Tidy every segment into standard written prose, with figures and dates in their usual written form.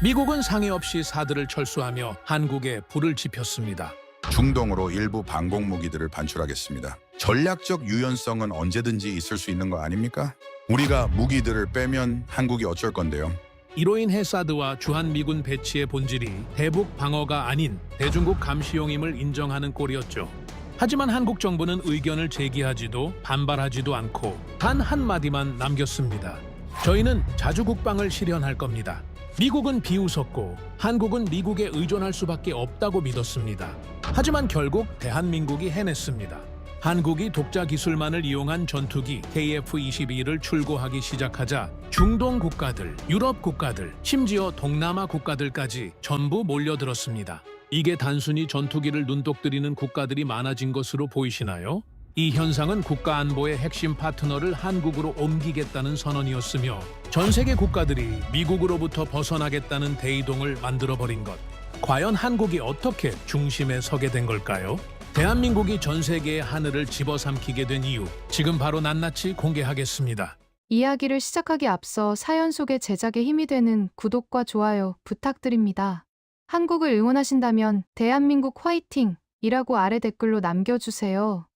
미국은 상의 없이 사드를 철수하며 한국에 불을 지폈습니다. 중동으로 일부 방공무기들을 반출하겠습니다. 전략적 유연성은 언제든지 있을 수 있는 거 아닙니까? 우리가 무기들을 빼면 한국이 어쩔 건데요. 이로 인해 사드와 주한미군 배치의 본질이 대북 방어가 아닌 대중국 감시용임을 인정하는 꼴이었죠. 하지만 한국 정부는 의견을 제기하지도 반발하지도 않고 단 한마디만 남겼습니다. 저희는 자주 국방을 실현할 겁니다. 미국은 비웃었고 한국은 미국에 의존할 수밖에 없다고 믿었습니다. 하지만 결국 대한민국이 해냈습니다. 한국이 독자 기술만을 이용한 전투기 KF-22를 출고하기 시작하자 중동 국가들, 유럽 국가들, 심지어 동남아 국가들까지 전부 몰려들었습니다. 이게 단순히 전투기를 눈독 들이는 국가들이 많아진 것으로 보이시나요? 이 현상은 국가 안보의 핵심 파트너를 한국으로 옮기겠다는 선언이었으며 전 세계 국가들이 미국으로부터 벗어나겠다는 대이동을 만들어버린 것. 과연 한국이 어떻게 중심에 서게 된 걸까요? 대한민국이 전 세계의 하늘을 집어삼키게 된 이유, 지금 바로 낱낱이 공개하겠습니다. 이야기를 시작하기 앞서 사연 속의 제작에 힘이 되는 구독과 좋아요 부탁드립니다. 한국을 응원하신다면 대한민국 화이팅! 이라고 아래 댓글로 남겨주세요.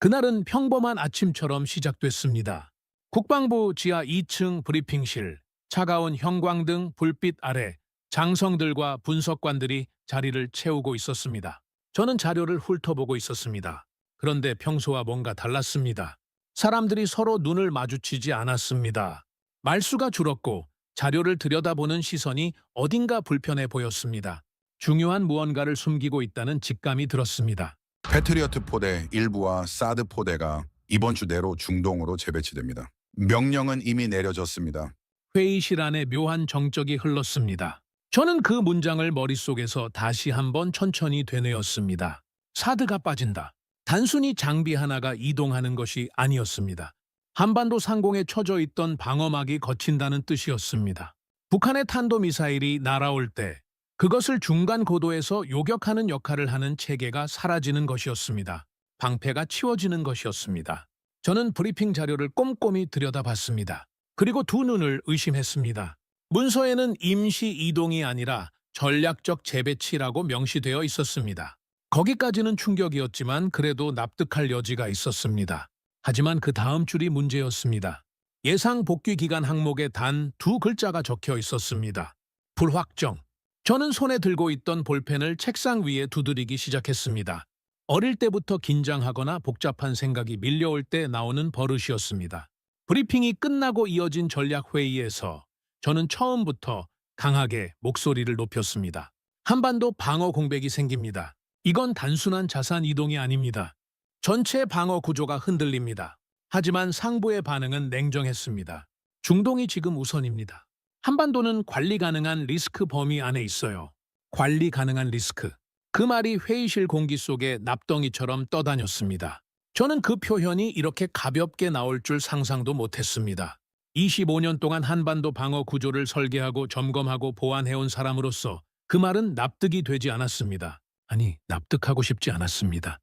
그날은 평범한 아침처럼 시작됐습니다. 국방부 지하 2층 브리핑실, 차가운 형광등 불빛 아래 장성들과 분석관들이 자리를 채우고 있었습니다. 저는 자료를 훑어보고 있었습니다. 그런데 평소와 뭔가 달랐습니다. 사람들이 서로 눈을 마주치지 않았습니다. 말수가 줄었고 자료를 들여다보는 시선이 어딘가 불편해 보였습니다. 중요한 무언가를 숨기고 있다는 직감이 들었습니다. 패트리어트 포대 일부와 사드 포대가 이번 주 내로 중동으로 재배치됩니다. 명령은 이미 내려졌습니다. 회의실 안에 묘한 정적이 흘렀습니다. 저는 그 문장을 머릿속에서 다시 한번 천천히 되뇌었습니다. 사드가 빠진다. 단순히 장비 하나가 이동하는 것이 아니었습니다. 한반도 상공에 쳐져 있던 방어막이 거친다는 뜻이었습니다. 북한의 탄도미사일이 날아올 때 그것을 중간 고도에서 요격하는 역할을 하는 체계가 사라지는 것이었습니다. 방패가 치워지는 것이었습니다. 저는 브리핑 자료를 꼼꼼히 들여다봤습니다. 그리고 두 눈을 의심했습니다. 문서에는 임시 이동이 아니라 전략적 재배치라고 명시되어 있었습니다. 거기까지는 충격이었지만 그래도 납득할 여지가 있었습니다. 하지만 그 다음 줄이 문제였습니다. 예상 복귀 기간 항목에 단 두 글자가 적혀 있었습니다. 불확정. 저는 손에 들고 있던 볼펜을 책상 위에 두드리기 시작했습니다. 어릴 때부터 긴장하거나 복잡한 생각이 밀려올 때 나오는 버릇이었습니다. 브리핑이 끝나고 이어진 전략회의에서 저는 처음부터 강하게 목소리를 높였습니다. 한반도 방어 공백이 생깁니다. 이건 단순한 자산 이동이 아닙니다. 전체 방어 구조가 흔들립니다. 하지만 상부의 반응은 냉정했습니다. 중동이 지금 우선입니다. 한반도는 관리 가능한 리스크 범위 안에 있어요. 관리 가능한 리스크. 그 말이 회의실 공기 속에 납덩이처럼 떠다녔습니다. 저는 그 표현이 이렇게 가볍게 나올 줄 상상도 못했습니다. 25년 동안 한반도 방어 구조를 설계하고 점검하고 보완해온 사람으로서 그 말은 납득이 되지 않았습니다. 아니, 납득하고 싶지 않았습니다.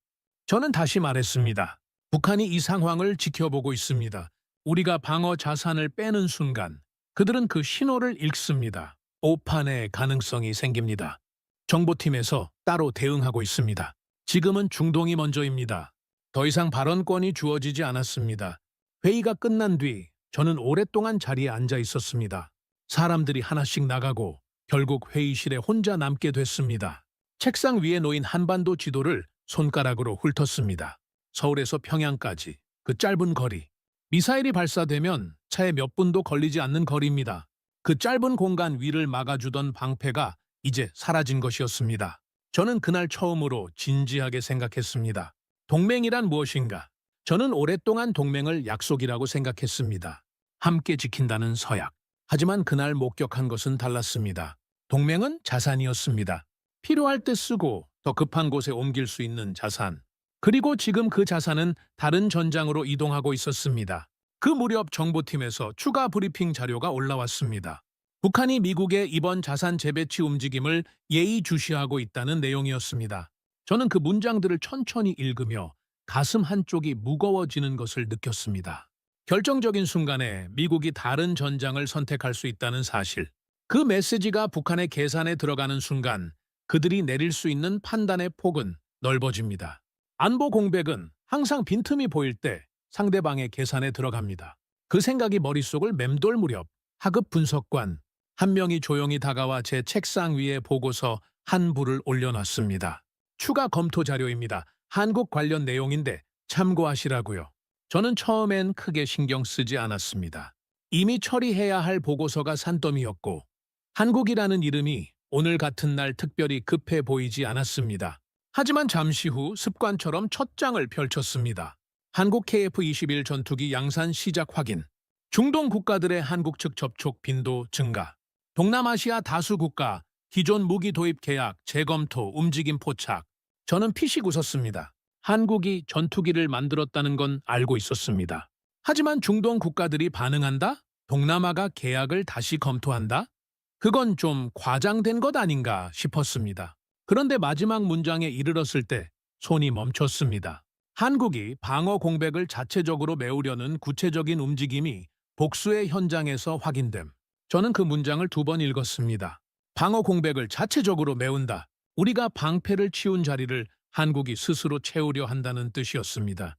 저는 다시 말했습니다. 북한이 이 상황을 지켜보고 있습니다. 우리가 방어 자산을 빼는 순간 그들은 그 신호를 읽습니다. 오판의 가능성이 생깁니다. 정보팀에서 따로 대응하고 있습니다. 지금은 중동이 먼저입니다. 더 이상 발언권이 주어지지 않았습니다. 회의가 끝난 뒤 저는 오랫동안 자리에 앉아 있었습니다. 사람들이 하나씩 나가고 결국 회의실에 혼자 남게 됐습니다. 책상 위에 놓인 한반도 지도를 손가락으로 훑었습니다. 서울에서 평양까지 그 짧은 거리. 미사일이 발사되면 차에 몇 분도 걸리지 않는 거리입니다. 그 짧은 공간 위를 막아주던 방패가 이제 사라진 것이었습니다. 저는 그날 처음으로 진지하게 생각했습니다. 동맹이란 무엇인가? 저는 오랫동안 동맹을 약속이라고 생각했습니다. 함께 지킨다는 서약. 하지만 그날 목격한 것은 달랐습니다. 동맹은 자산이었습니다. 필요할 때 쓰고 더 급한 곳에 옮길 수 있는 자산. 그리고 지금 그 자산은 다른 전장으로 이동하고 있었습니다. 그 무렵 정보팀에서 추가 브리핑 자료가 올라왔습니다. 북한이 미국의 이번 자산 재배치 움직임을 예의주시하고 있다는 내용이었습니다. 저는 그 문장들을 천천히 읽으며 가슴 한쪽이 무거워지는 것을 느꼈습니다. 결정적인 순간에 미국이 다른 전장을 선택할 수 있다는 사실. 그 메시지가 북한의 계산에 들어가는 순간 그들이 내릴 수 있는 판단의 폭은 넓어집니다. 안보 공백은 항상 빈틈이 보일 때 상대방의 계산에 들어갑니다. 그 생각이 머릿속을 맴돌 무렵 하급 분석관 한 명이 조용히 다가와 제 책상 위에 보고서 한 부를 올려놨습니다. 추가 검토 자료입니다. 한국 관련 내용인데 참고하시라고요. 저는 처음엔 크게 신경 쓰지 않았습니다. 이미 처리해야 할 보고서가 산더미였고 한국이라는 이름이 오늘 같은 날 특별히 급해 보이지 않았습니다. 하지만 잠시 후 습관처럼 첫 장을 펼쳤습니다. 한국 KF-21 전투기 양산 시작 확인. 중동 국가들의 한국 측 접촉 빈도 증가. 동남아시아 다수 국가 기존 무기 도입 계약 재검토 움직임 포착. 저는 피식 웃었습니다. 한국이 전투기를 만들었다는 건 알고 있었습니다. 하지만 중동 국가들이 반응한다? 동남아가 계약을 다시 검토한다? 그건 좀 과장된 것 아닌가 싶었습니다. 그런데 마지막 문장에 이르렀을 때 손이 멈췄습니다. 한국이 방어 공백을 자체적으로 메우려는 구체적인 움직임이 복수의 현장에서 확인됨. 저는 그 문장을 2번 읽었습니다. 방어 공백을 자체적으로 메운다. 우리가 방패를 치운 자리를 한국이 스스로 채우려 한다는 뜻이었습니다.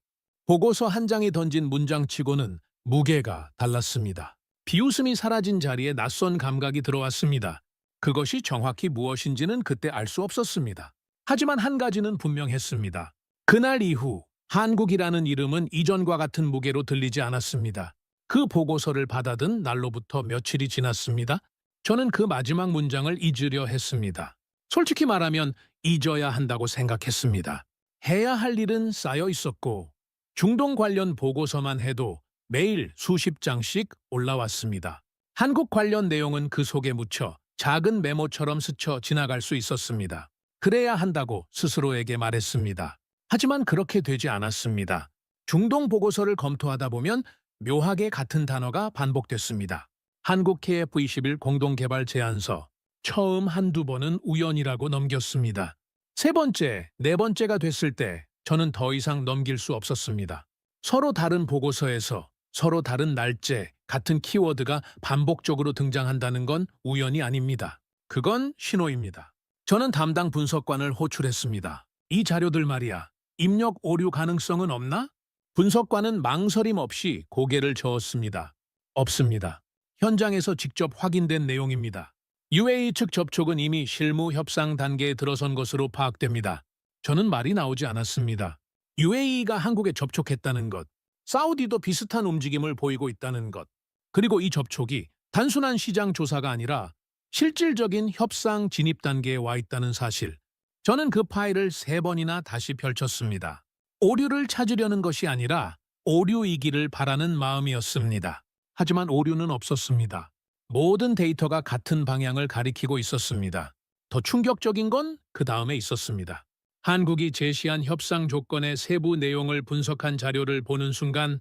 보고서 한 장이 던진 문장치고는 무게가 달랐습니다. 비웃음이 사라진 자리에 낯선 감각이 들어왔습니다. 그것이 정확히 무엇인지는 그때 알 수 없었습니다. 하지만 한 가지는 분명했습니다. 그날 이후 한국이라는 이름은 이전과 같은 무게로 들리지 않았습니다. 그 보고서를 받아든 날로부터 며칠이 지났습니다. 저는 그 마지막 문장을 잊으려 했습니다. 솔직히 말하면 잊어야 한다고 생각했습니다. 해야 할 일은 쌓여 있었고 중동 관련 보고서만 해도 매일 수십 장씩 올라왔습니다. 한국 관련 내용은 그 속에 묻혀 작은 메모처럼 스쳐 지나갈 수 있었습니다. 그래야 한다고 스스로에게 말했습니다. 하지만 그렇게 되지 않았습니다. 중동 보고서를 검토하다 보면 묘하게 같은 단어가 반복됐습니다. 한국 KF-21 공동개발 제안서. 처음 한두 번은 우연이라고 넘겼습니다. 세 번째, 네 번째가 됐을 때 저는 더 이상 넘길 수 없었습니다. 서로 다른 보고서에서 서로 다른 날짜, 같은 키워드가 반복적으로 등장한다는 건 우연이 아닙니다. 그건 신호입니다. 저는 담당 분석관을 호출했습니다. 이 자료들 말이야. 입력 오류 가능성은 없나? 분석관은 망설임 없이 고개를 저었습니다. 없습니다. 현장에서 직접 확인된 내용입니다. UAE 측 접촉은 이미 실무 협상 단계에 들어선 것으로 파악됩니다. 저는 말이 나오지 않았습니다. UAE가 한국에 접촉했다는 것, 사우디도 비슷한 움직임을 보이고 있다는 것, 그리고 이 접촉이 단순한 시장 조사가 아니라 실질적인 협상 진입 단계에 와 있다는 사실. 저는 그 파일을 3번이나 다시 펼쳤습니다. 오류를 찾으려는 것이 아니라 오류이기를 바라는 마음이었습니다. 하지만 오류는 없었습니다. 모든 데이터가 같은 방향을 가리키고 있었습니다. 더 충격적인 건 그 다음에 있었습니다. 한국이 제시한 협상 조건의 세부 내용을 분석한 자료를 보는 순간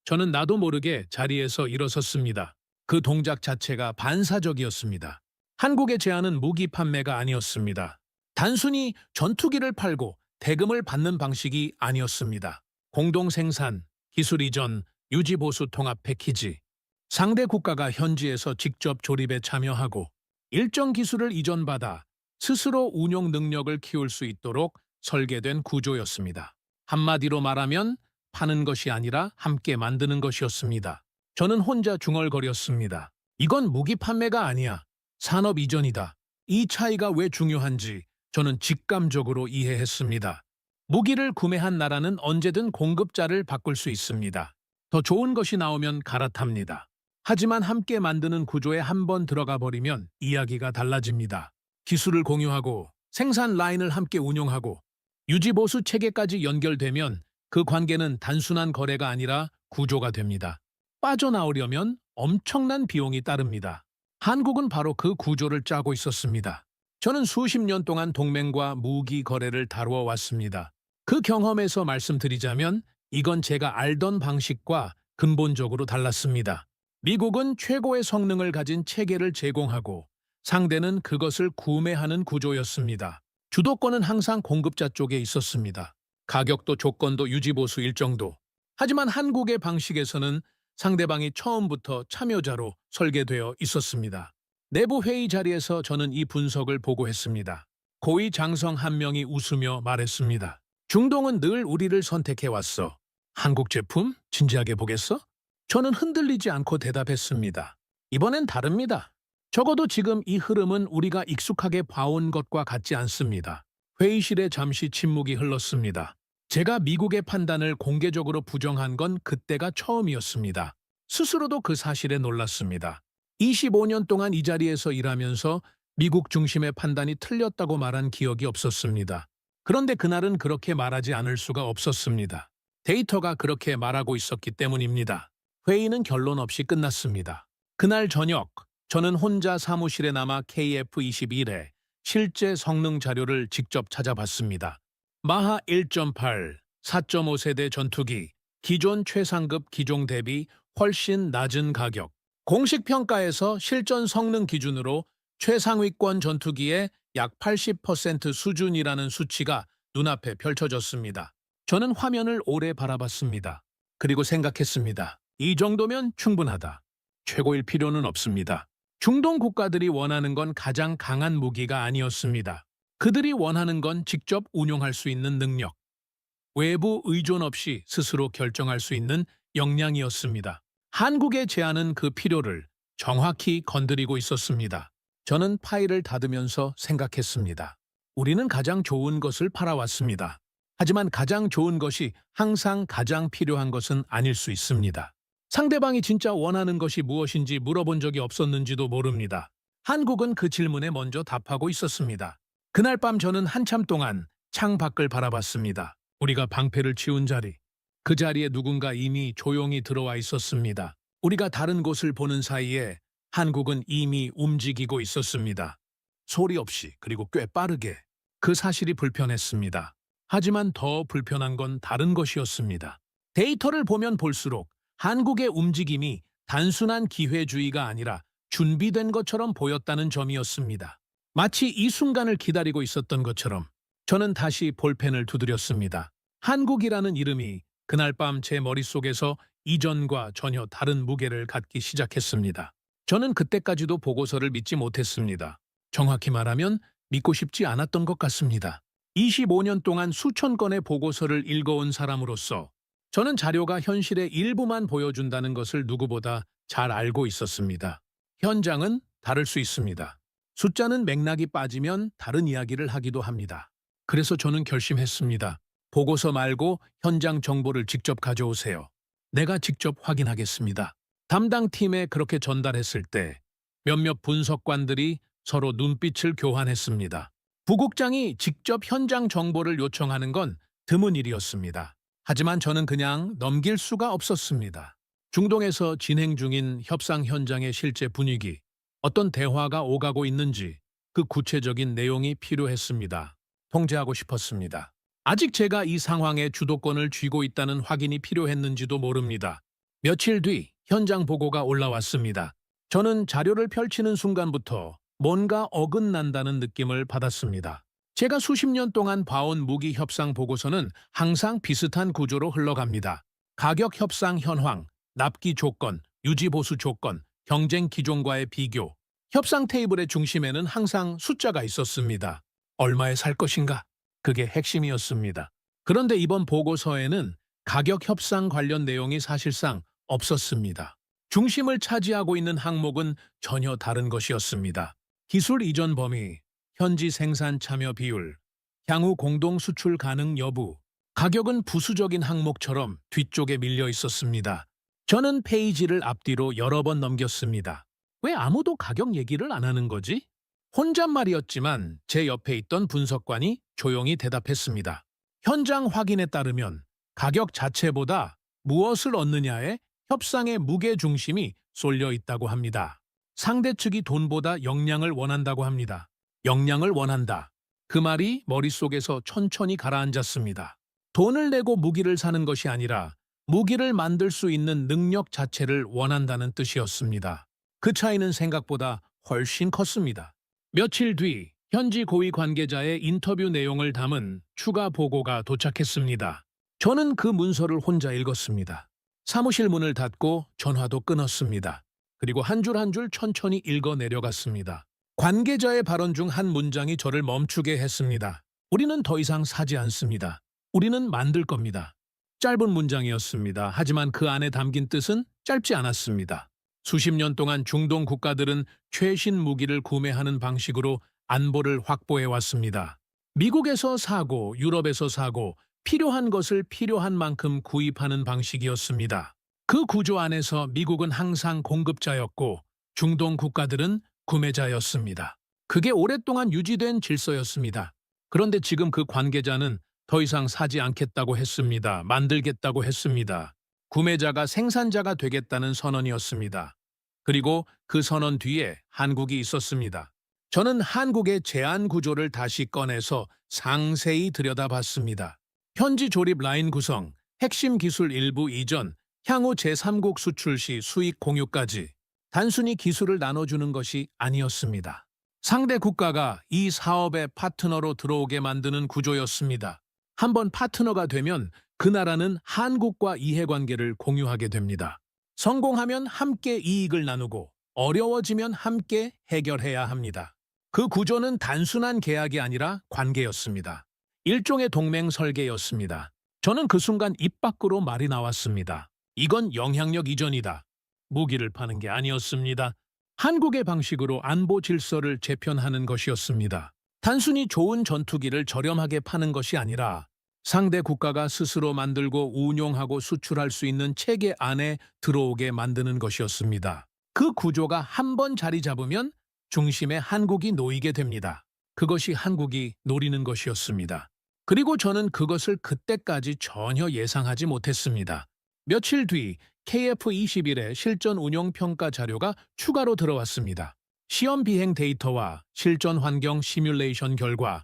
저는 나도 모르게 자리에서 일어섰습니다. 그 동작 자체가 반사적이었습니다. 한국의 제안은 무기 판매가 아니었습니다. 단순히 전투기를 팔고 대금을 받는 방식이 아니었습니다. 공동 생산, 기술 이전, 유지 보수 통합 패키지. 상대 국가가 현지에서 직접 조립에 참여하고 일정 기술을 이전받아 스스로 운용 능력을 키울 수 있도록 설계된 구조였습니다. 한마디로 말하면 파는 것이 아니라 함께 만드는 것이었습니다. 저는 혼자 중얼거렸습니다. 이건 무기 판매가 아니야. 산업 이전이다. 이 차이가 왜 중요한지 저는 직감적으로 이해했습니다. 무기를 구매한 나라는 언제든 공급자를 바꿀 수 있습니다. 더 좋은 것이 나오면 갈아탑니다. 하지만 함께 만드는 구조에 한번 들어가 버리면 이야기가 달라집니다. 기술을 공유하고 생산 라인을 함께 운용하고 유지보수 체계까지 연결되면 그 관계는 단순한 거래가 아니라 구조가 됩니다. 빠져나오려면 엄청난 비용이 따릅니다. 한국은 바로 그 구조를 짜고 있었습니다. 저는 수십 년 동안 동맹과 무기 거래를 다루어 왔습니다. 그 경험에서 말씀드리자면 이건 제가 알던 방식과 근본적으로 달랐습니다. 미국은 최고의 성능을 가진 체계를 제공하고 상대는 그것을 구매하는 구조였습니다. 주도권은 항상 공급자 쪽에 있었습니다. 가격도 조건도 유지보수 일정도. 하지만 한국의 방식에서는 상대방이 처음부터 참여자로 설계되어 있었습니다. 내부 회의 자리에서 저는 이 분석을 보고했습니다. 고위 장성 한 명이 웃으며 말했습니다. 중동은 늘 우리를 선택해왔어. 한국 제품 진지하게 보겠어? 저는 흔들리지 않고 대답했습니다. 이번엔 다릅니다. 적어도 지금 이 흐름은 우리가 익숙하게 봐온 것과 같지 않습니다. 회의실에 잠시 침묵이 흘렀습니다. 제가 미국의 판단을 공개적으로 부정한 건 그때가 처음이었습니다. 스스로도 그 사실에 놀랐습니다. 25년 동안 이 자리에서 일하면서 미국 중심의 판단이 틀렸다고 말한 기억이 없었습니다. 그런데 그날은 그렇게 말하지 않을 수가 없었습니다. 데이터가 그렇게 말하고 있었기 때문입니다. 회의는 결론 없이 끝났습니다. 그날 저녁, 저는 혼자 사무실에 남아 KF-21의 실제 성능 자료를 직접 찾아봤습니다. 마하 1.8, 4.5세대 전투기, 기존 최상급 기종 대비 훨씬 낮은 가격. 공식 평가에서 실전 성능 기준으로 최상위권 전투기의 약 80% 수준이라는 수치가 눈앞에 펼쳐졌습니다. 저는 화면을 오래 바라봤습니다. 그리고 생각했습니다. 이 정도면 충분하다. 최고일 필요는 없습니다. 중동 국가들이 원하는 건 가장 강한 무기가 아니었습니다. 그들이 원하는 건 직접 운용할 수 있는 능력, 외부 의존 없이 스스로 결정할 수 있는 역량이었습니다. 한국의 제안은 그 필요를 정확히 건드리고 있었습니다. 저는 파일을 닫으면서 생각했습니다. 우리는 가장 좋은 것을 팔아왔습니다. 하지만 가장 좋은 것이 항상 가장 필요한 것은 아닐 수 있습니다. 상대방이 진짜 원하는 것이 무엇인지 물어본 적이 없었는지도 모릅니다. 한국은 그 질문에 먼저 답하고 있었습니다. 그날 밤 저는 한참 동안 창 밖을 바라봤습니다. 우리가 방패를 치운 자리, 그 자리에 누군가 이미 조용히 들어와 있었습니다. 우리가 다른 곳을 보는 사이에 한국은 이미 움직이고 있었습니다. 소리 없이 그리고 꽤 빠르게. 그 사실이 불편했습니다. 하지만 더 불편한 건 다른 것이었습니다. 데이터를 보면 볼수록 한국의 움직임이 단순한 기회주의가 아니라 준비된 것처럼 보였다는 점이었습니다. 마치 이 순간을 기다리고 있었던 것처럼 저는 다시 볼펜을 두드렸습니다. 한국이라는 이름이 그날 밤 제 머릿속에서 이전과 전혀 다른 무게를 갖기 시작했습니다. 저는 그때까지도 보고서를 믿지 못했습니다. 정확히 말하면 믿고 싶지 않았던 것 같습니다. 25년 동안 수천 건의 보고서를 읽어온 사람으로서 저는 자료가 현실의 일부만 보여준다는 것을 누구보다 잘 알고 있었습니다. 현장은 다를 수 있습니다. 숫자는 맥락이 빠지면 다른 이야기를 하기도 합니다. 그래서 저는 결심했습니다. 보고서 말고 현장 정보를 직접 가져오세요. 내가 직접 확인하겠습니다. 담당 팀에 그렇게 전달했을 때 몇몇 분석관들이 서로 눈빛을 교환했습니다. 부국장이 직접 현장 정보를 요청하는 건 드문 일이었습니다. 하지만 저는 그냥 넘길 수가 없었습니다. 중동에서 진행 중인 협상 현장의 실제 분위기, 어떤 대화가 오가고 있는지 그 구체적인 내용이 필요했습니다. 통제하고 싶었습니다. 아직 제가 이 상황의 주도권을 쥐고 있다는 확인이 필요했는지도 모릅니다. 며칠 뒤 현장 보고가 올라왔습니다. 저는 자료를 펼치는 순간부터 뭔가 어긋난다는 느낌을 받았습니다. 제가 수십 년 동안 봐온 무기 협상 보고서는 항상 비슷한 구조로 흘러갑니다. 가격 협상 현황, 납기 조건, 유지 보수 조건, 경쟁 기종과의 비교. 협상 테이블의 중심에는 항상 숫자가 있었습니다. 얼마에 살 것인가? 그게 핵심이었습니다. 그런데 이번 보고서에는 가격 협상 관련 내용이 사실상 없었습니다. 중심을 차지하고 있는 항목은 전혀 다른 것이었습니다. 기술 이전 범위, 현지 생산 참여 비율, 향후 공동 수출 가능 여부, 가격은 부수적인 항목처럼 뒤쪽에 밀려 있었습니다. 저는 페이지를 앞뒤로 여러 번 넘겼습니다. 왜 아무도 가격 얘기를 안 하는 거지? 혼잣말이었지만 제 옆에 있던 분석관이 조용히 대답했습니다. 현장 확인에 따르면 가격 자체보다 무엇을 얻느냐에 협상의 무게 중심이 쏠려 있다고 합니다. 상대 측이 돈보다 역량을 원한다고 합니다. 역량을 원한다. 그 말이 머릿속에서 천천히 가라앉았습니다. 돈을 내고 무기를 사는 것이 아니라 무기를 만들 수 있는 능력 자체를 원한다는 뜻이었습니다. 그 차이는 생각보다 훨씬 컸습니다. 며칠 뒤 현지 고위 관계자의 인터뷰 내용을 담은 추가 보고가 도착했습니다. 저는 그 문서를 혼자 읽었습니다. 사무실 문을 닫고 전화도 끊었습니다. 그리고 한 줄 한 줄 천천히 읽어 내려갔습니다. 관계자의 발언 중 한 문장이 저를 멈추게 했습니다. 우리는 더 이상 사지 않습니다. 우리는 만들 겁니다. 짧은 문장이었습니다. 하지만 그 안에 담긴 뜻은 짧지 않았습니다. 수십 년 동안 중동 국가들은 최신 무기를 구매하는 방식으로 안보를 확보해 왔습니다. 미국에서 사고, 유럽에서 사고, 필요한 것을 필요한 만큼 구입하는 방식이었습니다. 그 구조 안에서 미국은 항상 공급자였고 중동 국가들은 구매자였습니다. 그게 오랫동안 유지된 질서였습니다. 그런데 지금 그 관계자는 더 이상 사지 않겠다고 했습니다. 만들겠다고 했습니다. 구매자가 생산자가 되겠다는 선언이었습니다. 그리고 그 선언 뒤에 한국이 있었습니다. 저는 한국의 제한 구조를 다시 꺼내서 상세히 들여다봤습니다. 현지 조립 라인 구성, 핵심 기술 일부 이전, 향후 제3국 수출 시 수익 공유까지 단순히 기술을 나눠주는 것이 아니었습니다. 상대 국가가 이 사업의 파트너로 들어오게 만드는 구조였습니다. 한번 파트너가 되면 그 나라는 한국과 이해관계를 공유하게 됩니다. 성공하면 함께 이익을 나누고 어려워지면 함께 해결해야 합니다. 그 구조는 단순한 계약이 아니라 관계였습니다. 일종의 동맹 설계였습니다. 저는 그 순간 입 밖으로 말이 나왔습니다. 이건 영향력 이전이다. 무기를 파는 게 아니었습니다. 한국의 방식으로 안보 질서를 재편하는 것이었습니다. 단순히 좋은 전투기를 저렴하게 파는 것이 아니라 상대 국가가 스스로 만들고 운용하고 수출할 수 있는 체계 안에 들어오게 만드는 것이었습니다. 그 구조가 한 번 자리 잡으면 중심에 한국이 놓이게 됩니다. 그것이 한국이 노리는 것이었습니다. 그리고 저는 그것을 그때까지 전혀 예상하지 못했습니다. 며칠 뒤 KF-21의 실전 운용 평가 자료가 추가로 들어왔습니다. 시험 비행 데이터와 실전 환경 시뮬레이션 결과,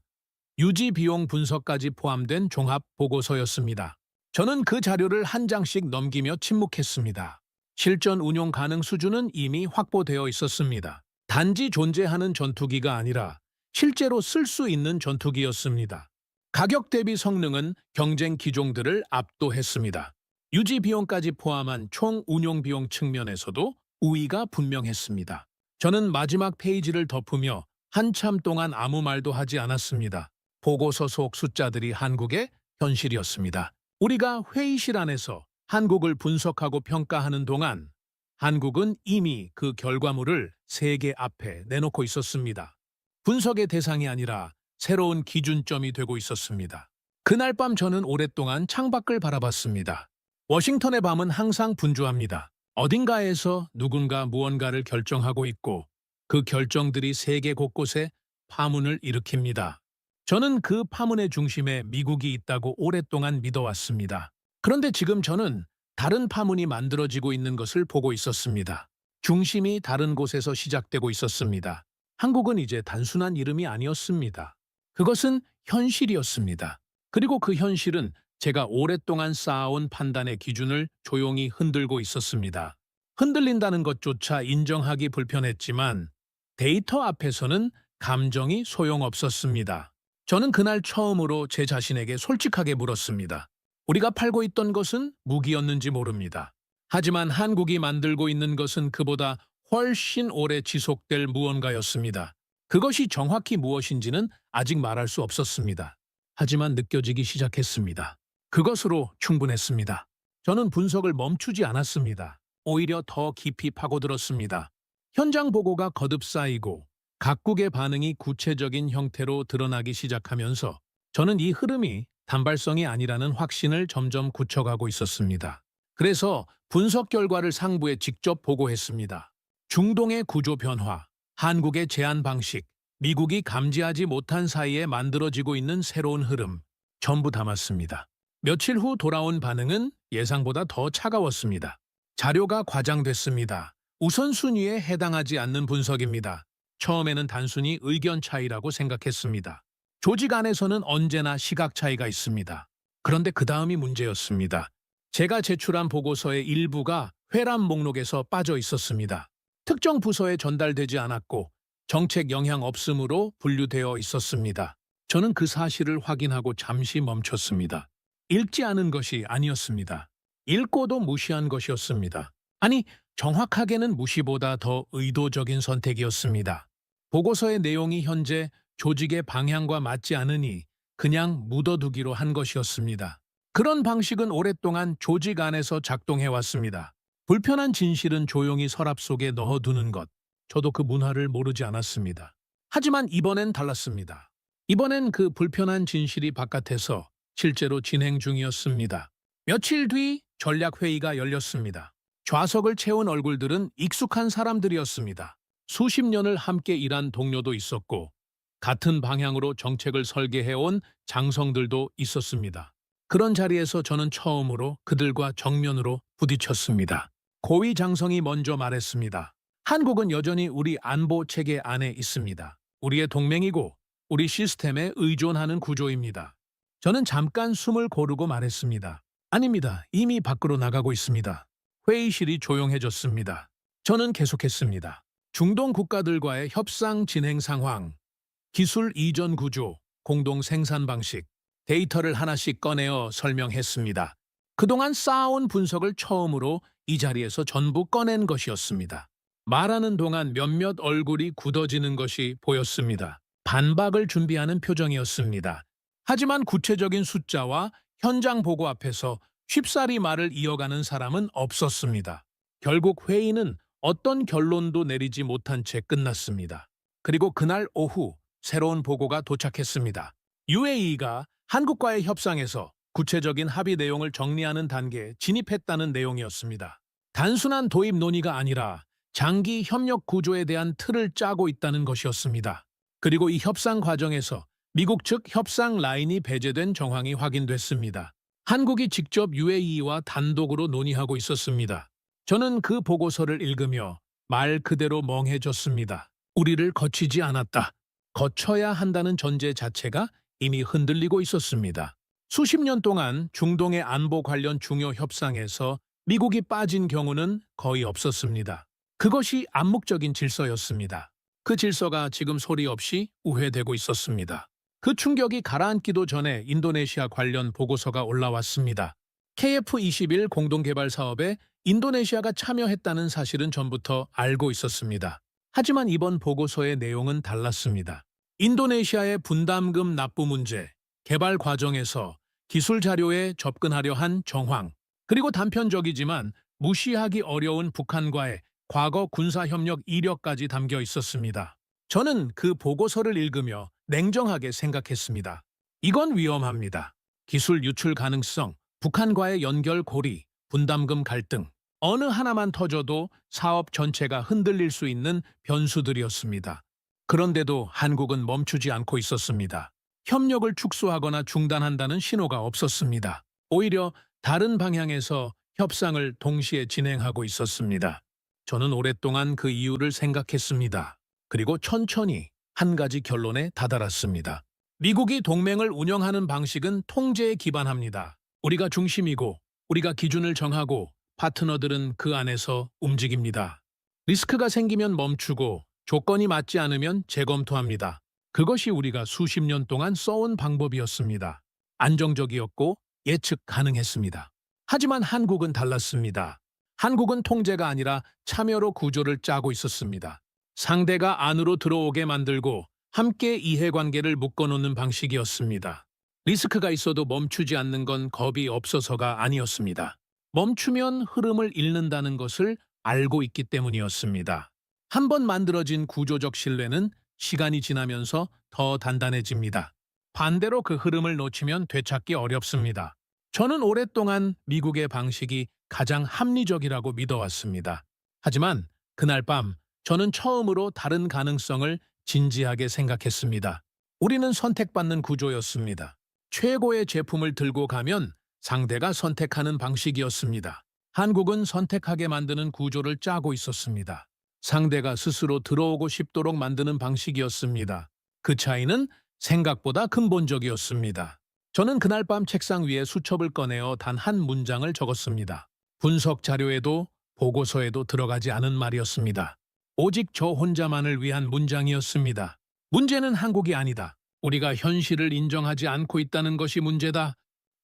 유지 비용 분석까지 포함된 종합 보고서였습니다. 저는 그 자료를 한 장씩 넘기며 침묵했습니다. 실전 운용 가능 수준은 이미 확보되어 있었습니다. 단지 존재하는 전투기가 아니라 실제로 쓸 수 있는 전투기였습니다. 가격 대비 성능은 경쟁 기종들을 압도했습니다. 유지 비용까지 포함한 총 운용 비용 측면에서도 우위가 분명했습니다. 저는 마지막 페이지를 덮으며 한참 동안 아무 말도 하지 않았습니다. 보고서 속 숫자들이 한국의 현실이었습니다. 우리가 회의실 안에서 한국을 분석하고 평가하는 동안 한국은 이미 그 결과물을 세계 앞에 내놓고 있었습니다. 분석의 대상이 아니라 새로운 기준점이 되고 있었습니다. 그날 밤 저는 오랫동안 창밖을 바라봤습니다. 워싱턴의 밤은 항상 분주합니다. 어딘가에서 누군가 무언가를 결정하고 있고 그 결정들이 세계 곳곳에 파문을 일으킵니다. 저는 그 파문의 중심에 미국이 있다고 오랫동안 믿어왔습니다. 그런데 지금 저는 다른 파문이 만들어지고 있는 것을 보고 있었습니다. 중심이 다른 곳에서 시작되고 있었습니다. 한국은 이제 단순한 이름이 아니었습니다. 그것은 현실이었습니다. 그리고 그 현실은 제가 오랫동안 쌓아온 판단의 기준을 조용히 흔들고 있었습니다. 흔들린다는 것조차 인정하기 불편했지만 데이터 앞에서는 감정이 소용없었습니다. 저는 그날 처음으로 제 자신에게 솔직하게 물었습니다. 우리가 팔고 있던 것은 무기였는지 모릅니다. 하지만 한국이 만들고 있는 것은 그보다 훨씬 오래 지속될 무언가였습니다. 그것이 정확히 무엇인지는 아직 말할 수 없었습니다. 하지만 느껴지기 시작했습니다. 그것으로 충분했습니다. 저는 분석을 멈추지 않았습니다. 오히려 더 깊이 파고들었습니다. 현장 보고가 거듭 쌓이고 각국의 반응이 구체적인 형태로 드러나기 시작하면서 저는 이 흐름이 단발성이 아니라는 확신을 점점 굳혀가고 있었습니다. 그래서 분석 결과를 상부에 직접 보고했습니다. 중동의 구조 변화, 한국의 제한 방식, 미국이 감지하지 못한 사이에 만들어지고 있는 새로운 흐름, 전부 담았습니다. 며칠 후 돌아온 반응은 예상보다 더 차가웠습니다. 자료가 과장됐습니다. 우선순위에 해당하지 않는 분석입니다. 처음에는 단순히 의견 차이라고 생각했습니다. 조직 안에서는 언제나 시각 차이가 있습니다. 그런데 그 다음이 문제였습니다. 제가 제출한 보고서의 일부가 회람 목록에서 빠져 있었습니다. 특정 부서에 전달되지 않았고 정책 영향 없음으로 분류되어 있었습니다. 저는 그 사실을 확인하고 잠시 멈췄습니다. 읽지 않은 것이 아니었습니다. 읽고도 무시한 것이었습니다. 아니, 정확하게는 무시보다 더 의도적인 선택이었습니다. 보고서의 내용이 현재 조직의 방향과 맞지 않으니 그냥 묻어두기로 한 것이었습니다. 그런 방식은 오랫동안 조직 안에서 작동해 왔습니다. 불편한 진실은 조용히 서랍 속에 넣어두는 것. 저도 그 문화를 모르지 않았습니다. 하지만 이번엔 달랐습니다. 이번엔 그 불편한 진실이 바깥에서 실제로 진행 중이었습니다. 며칠 뒤 전략회의가 열렸습니다. 좌석을 채운 얼굴들은 익숙한 사람들이었습니다. 수십 년을 함께 일한 동료도 있었고 같은 방향으로 정책을 설계해온 장성들도 있었습니다. 그런 자리에서 저는 처음으로 그들과 정면으로 부딪혔습니다. 고위 장성이 먼저 말했습니다. 한국은 여전히 우리 안보 체계 안에 있습니다. 우리의 동맹이고 우리 시스템에 의존하는 구조입니다. 저는 잠깐 숨을 고르고 말했습니다. 아닙니다. 이미 밖으로 나가고 있습니다. 회의실이 조용해졌습니다. 저는 계속했습니다. 중동 국가들과의 협상 진행 상황, 기술 이전 구조, 공동 생산 방식, 데이터를 하나씩 꺼내어 설명했습니다. 그동안 쌓아온 분석을 처음으로 이 자리에서 전부 꺼낸 것이었습니다. 말하는 동안 몇몇 얼굴이 굳어지는 것이 보였습니다. 반박을 준비하는 표정이었습니다. 하지만 구체적인 숫자와 현장 보고 앞에서 쉽사리 말을 이어가는 사람은 없었습니다. 결국 회의는 어떤 결론도 내리지 못한 채 끝났습니다. 그리고 그날 오후 새로운 보고가 도착했습니다. UAE가 한국과의 협상에서 구체적인 합의 내용을 정리하는 단계에 진입했다는 내용이었습니다. 단순한 도입 논의가 아니라 장기 협력 구조에 대한 틀을 짜고 있다는 것이었습니다. 그리고 이 협상 과정에서 미국 측 협상 라인이 배제된 정황이 확인됐습니다. 한국이 직접 UAE와 단독으로 논의하고 있었습니다. 저는 그 보고서를 읽으며 말 그대로 멍해졌습니다. 우리를 거치지 않았다. 거쳐야 한다는 전제 자체가 이미 흔들리고 있었습니다. 수십 년 동안 중동의 안보 관련 중요 협상에서 미국이 빠진 경우는 거의 없었습니다. 그것이 암묵적인 질서였습니다. 그 질서가 지금 소리 없이 우회되고 있었습니다. 그 충격이 가라앉기도 전에 인도네시아 관련 보고서가 올라왔습니다. KF-21 공동개발 사업에 인도네시아가 참여했다는 사실은 전부터 알고 있었습니다. 하지만 이번 보고서의 내용은 달랐습니다. 인도네시아의 분담금 납부 문제, 개발 과정에서 기술 자료에 접근하려 한 정황, 그리고 단편적이지만 무시하기 어려운 북한과의 과거 군사협력 이력까지 담겨 있었습니다. 저는 그 보고서를 읽으며 냉정하게 생각했습니다. 이건 위험합니다. 기술 유출 가능성, 북한과의 연결 고리, 분담금 갈등, 어느 하나만 터져도 사업 전체가 흔들릴 수 있는 변수들이었습니다. 그런데도 한국은 멈추지 않고 있었습니다. 협력을 축소하거나 중단한다는 신호가 없었습니다. 오히려 다른 방향에서 협상을 동시에 진행하고 있었습니다. 저는 오랫동안 그 이유를 생각했습니다. 그리고 천천히 한 가지 결론에 다다랐습니다. 미국이 동맹을 운영하는 방식은 통제에 기반합니다. 우리가 중심이고 우리가 기준을 정하고 파트너들은 그 안에서 움직입니다. 리스크가 생기면 멈추고 조건이 맞지 않으면 재검토합니다. 그것이 우리가 수십 년 동안 써온 방법이었습니다. 안정적이었고 예측 가능했습니다. 하지만 한국은 달랐습니다. 한국은 통제가 아니라 참여로 구조를 짜고 있었습니다. 상대가 안으로 들어오게 만들고 함께 이해관계를 묶어놓는 방식이었습니다. 리스크가 있어도 멈추지 않는 건 겁이 없어서가 아니었습니다. 멈추면 흐름을 잃는다는 것을 알고 있기 때문이었습니다. 한번 만들어진 구조적 신뢰는 시간이 지나면서 더 단단해집니다. 반대로 그 흐름을 놓치면 되찾기 어렵습니다. 저는 오랫동안 미국의 방식이 가장 합리적이라고 믿어왔습니다. 하지만 그날 밤 저는 처음으로 다른 가능성을 진지하게 생각했습니다. 우리는 선택받는 구조였습니다. 최고의 제품을 들고 가면 상대가 선택하는 방식이었습니다. 한국은 선택하게 만드는 구조를 짜고 있었습니다. 상대가 스스로 들어오고 싶도록 만드는 방식이었습니다. 그 차이는 생각보다 근본적이었습니다. 저는 그날 밤 책상 위에 수첩을 꺼내어 단 한 문장을 적었습니다. 분석 자료에도 보고서에도 들어가지 않은 말이었습니다. 오직 저 혼자만을 위한 문장이었습니다. 문제는 한국이 아니다. 우리가 현실을 인정하지 않고 있다는 것이 문제다.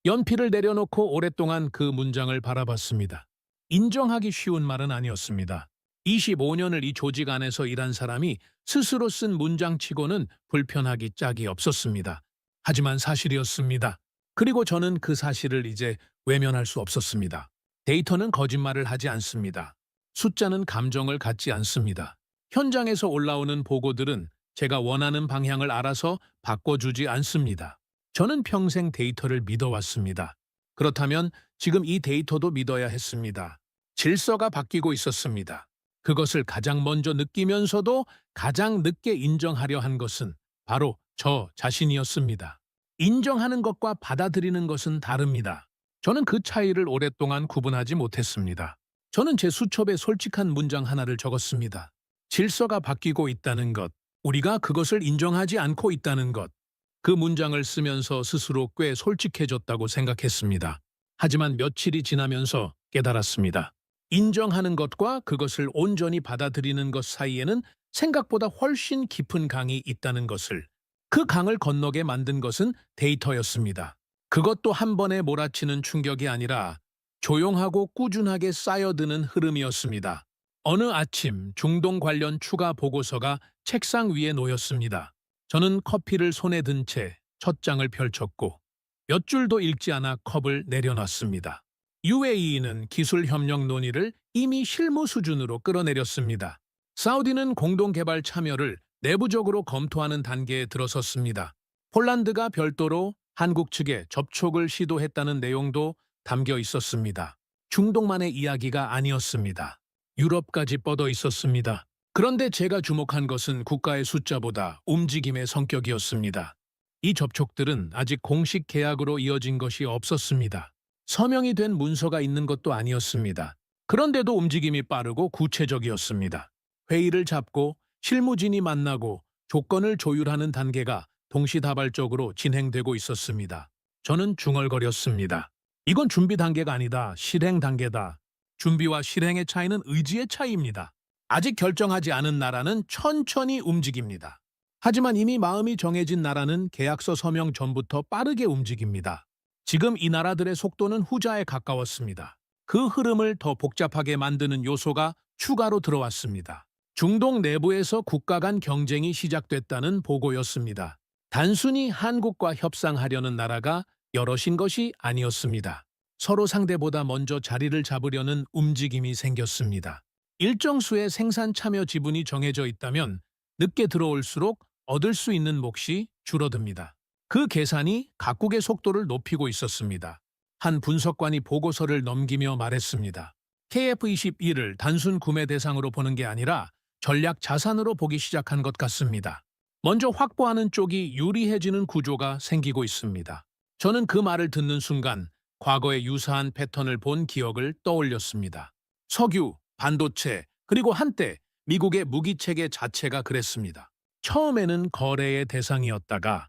연필을 내려놓고 오랫동안 그 문장을 바라봤습니다. 인정하기 쉬운 말은 아니었습니다. 25년을 이 조직 안에서 일한 사람이 스스로 쓴 문장치고는 불편하기 짝이 없었습니다. 하지만 사실이었습니다. 그리고 저는 그 사실을 이제 외면할 수 없었습니다. 데이터는 거짓말을 하지 않습니다. 숫자는 감정을 갖지 않습니다. 현장에서 올라오는 보고들은 제가 원하는 방향을 알아서 바꿔주지 않습니다. 저는 평생 데이터를 믿어왔습니다. 그렇다면 지금 이 데이터도 믿어야 했습니다. 질서가 바뀌고 있었습니다. 그것을 가장 먼저 느끼면서도 가장 늦게 인정하려 한 것은 바로 저 자신이었습니다. 인정하는 것과 받아들이는 것은 다릅니다. 저는 그 차이를 오랫동안 구분하지 못했습니다. 저는 제 수첩에 솔직한 문장 하나를 적었습니다. 질서가 바뀌고 있다는 것, 우리가 그것을 인정하지 않고 있다는 것. 그 문장을 쓰면서 스스로 꽤 솔직해졌다고 생각했습니다. 하지만 며칠이 지나면서 깨달았습니다. 인정하는 것과 그것을 온전히 받아들이는 것 사이에는 생각보다 훨씬 깊은 강이 있다는 것을, 그 강을 건너게 만든 것은 데이터였습니다. 그것도 한 번에 몰아치는 충격이 아니라 조용하고 꾸준하게 쌓여드는 흐름이었습니다. 어느 아침 중동 관련 추가 보고서가 책상 위에 놓였습니다. 저는 커피를 손에 든 채 첫 장을 펼쳤고 몇 줄도 읽지 않아 컵을 내려놨습니다. UAE는 기술협력 논의를 이미 실무 수준으로 끌어내렸습니다. 사우디는 공동개발 참여를 내부적으로 검토하는 단계에 들어섰습니다. 폴란드가 별도로 한국 측에 접촉을 시도했다는 내용도 담겨 있었습니다. 중동만의 이야기가 아니었습니다. 유럽까지 뻗어 있었습니다. 그런데 제가 주목한 것은 국가의 숫자보다 움직임의 성격이었습니다. 이 접촉들은 아직 공식 계약으로 이어진 것이 없었습니다. 서명이 된 문서가 있는 것도 아니었습니다. 그런데도 움직임이 빠르고 구체적이었습니다. 회의를 잡고 실무진이 만나고 조건을 조율하는 단계가 동시다발적으로 진행되고 있었습니다. 저는 중얼거렸습니다. 이건 준비 단계가 아니다. 실행 단계다. 준비와 실행의 차이는 의지의 차이입니다. 아직 결정하지 않은 나라는 천천히 움직입니다. 하지만 이미 마음이 정해진 나라는 계약서 서명 전부터 빠르게 움직입니다. 지금 이 나라들의 속도는 후자에 가까웠습니다. 그 흐름을 더 복잡하게 만드는 요소가 추가로 들어왔습니다. 중동 내부에서 국가 간 경쟁이 시작됐다는 보고였습니다. 단순히 한국과 협상하려는 나라가 여럿인 것이 아니었습니다. 서로 상대보다 먼저 자리를 잡으려는 움직임이 생겼습니다. 일정 수의 생산 참여 지분이 정해져 있다면 늦게 들어올수록 얻을 수 있는 몫이 줄어듭니다. 그 계산이 각국의 속도를 높이고 있었습니다. 한 분석관이 보고서를 넘기며 말했습니다. KF-21을 단순 구매 대상으로 보는 게 아니라 전략 자산으로 보기 시작한 것 같습니다. 먼저 확보하는 쪽이 유리해지는 구조가 생기고 있습니다. 저는 그 말을 듣는 순간 과거의 유사한 패턴을 본 기억을 떠올렸습니다. 석유, 반도체, 그리고 한때 미국의 무기체계 자체가 그랬습니다. 처음에는 거래의 대상이었다가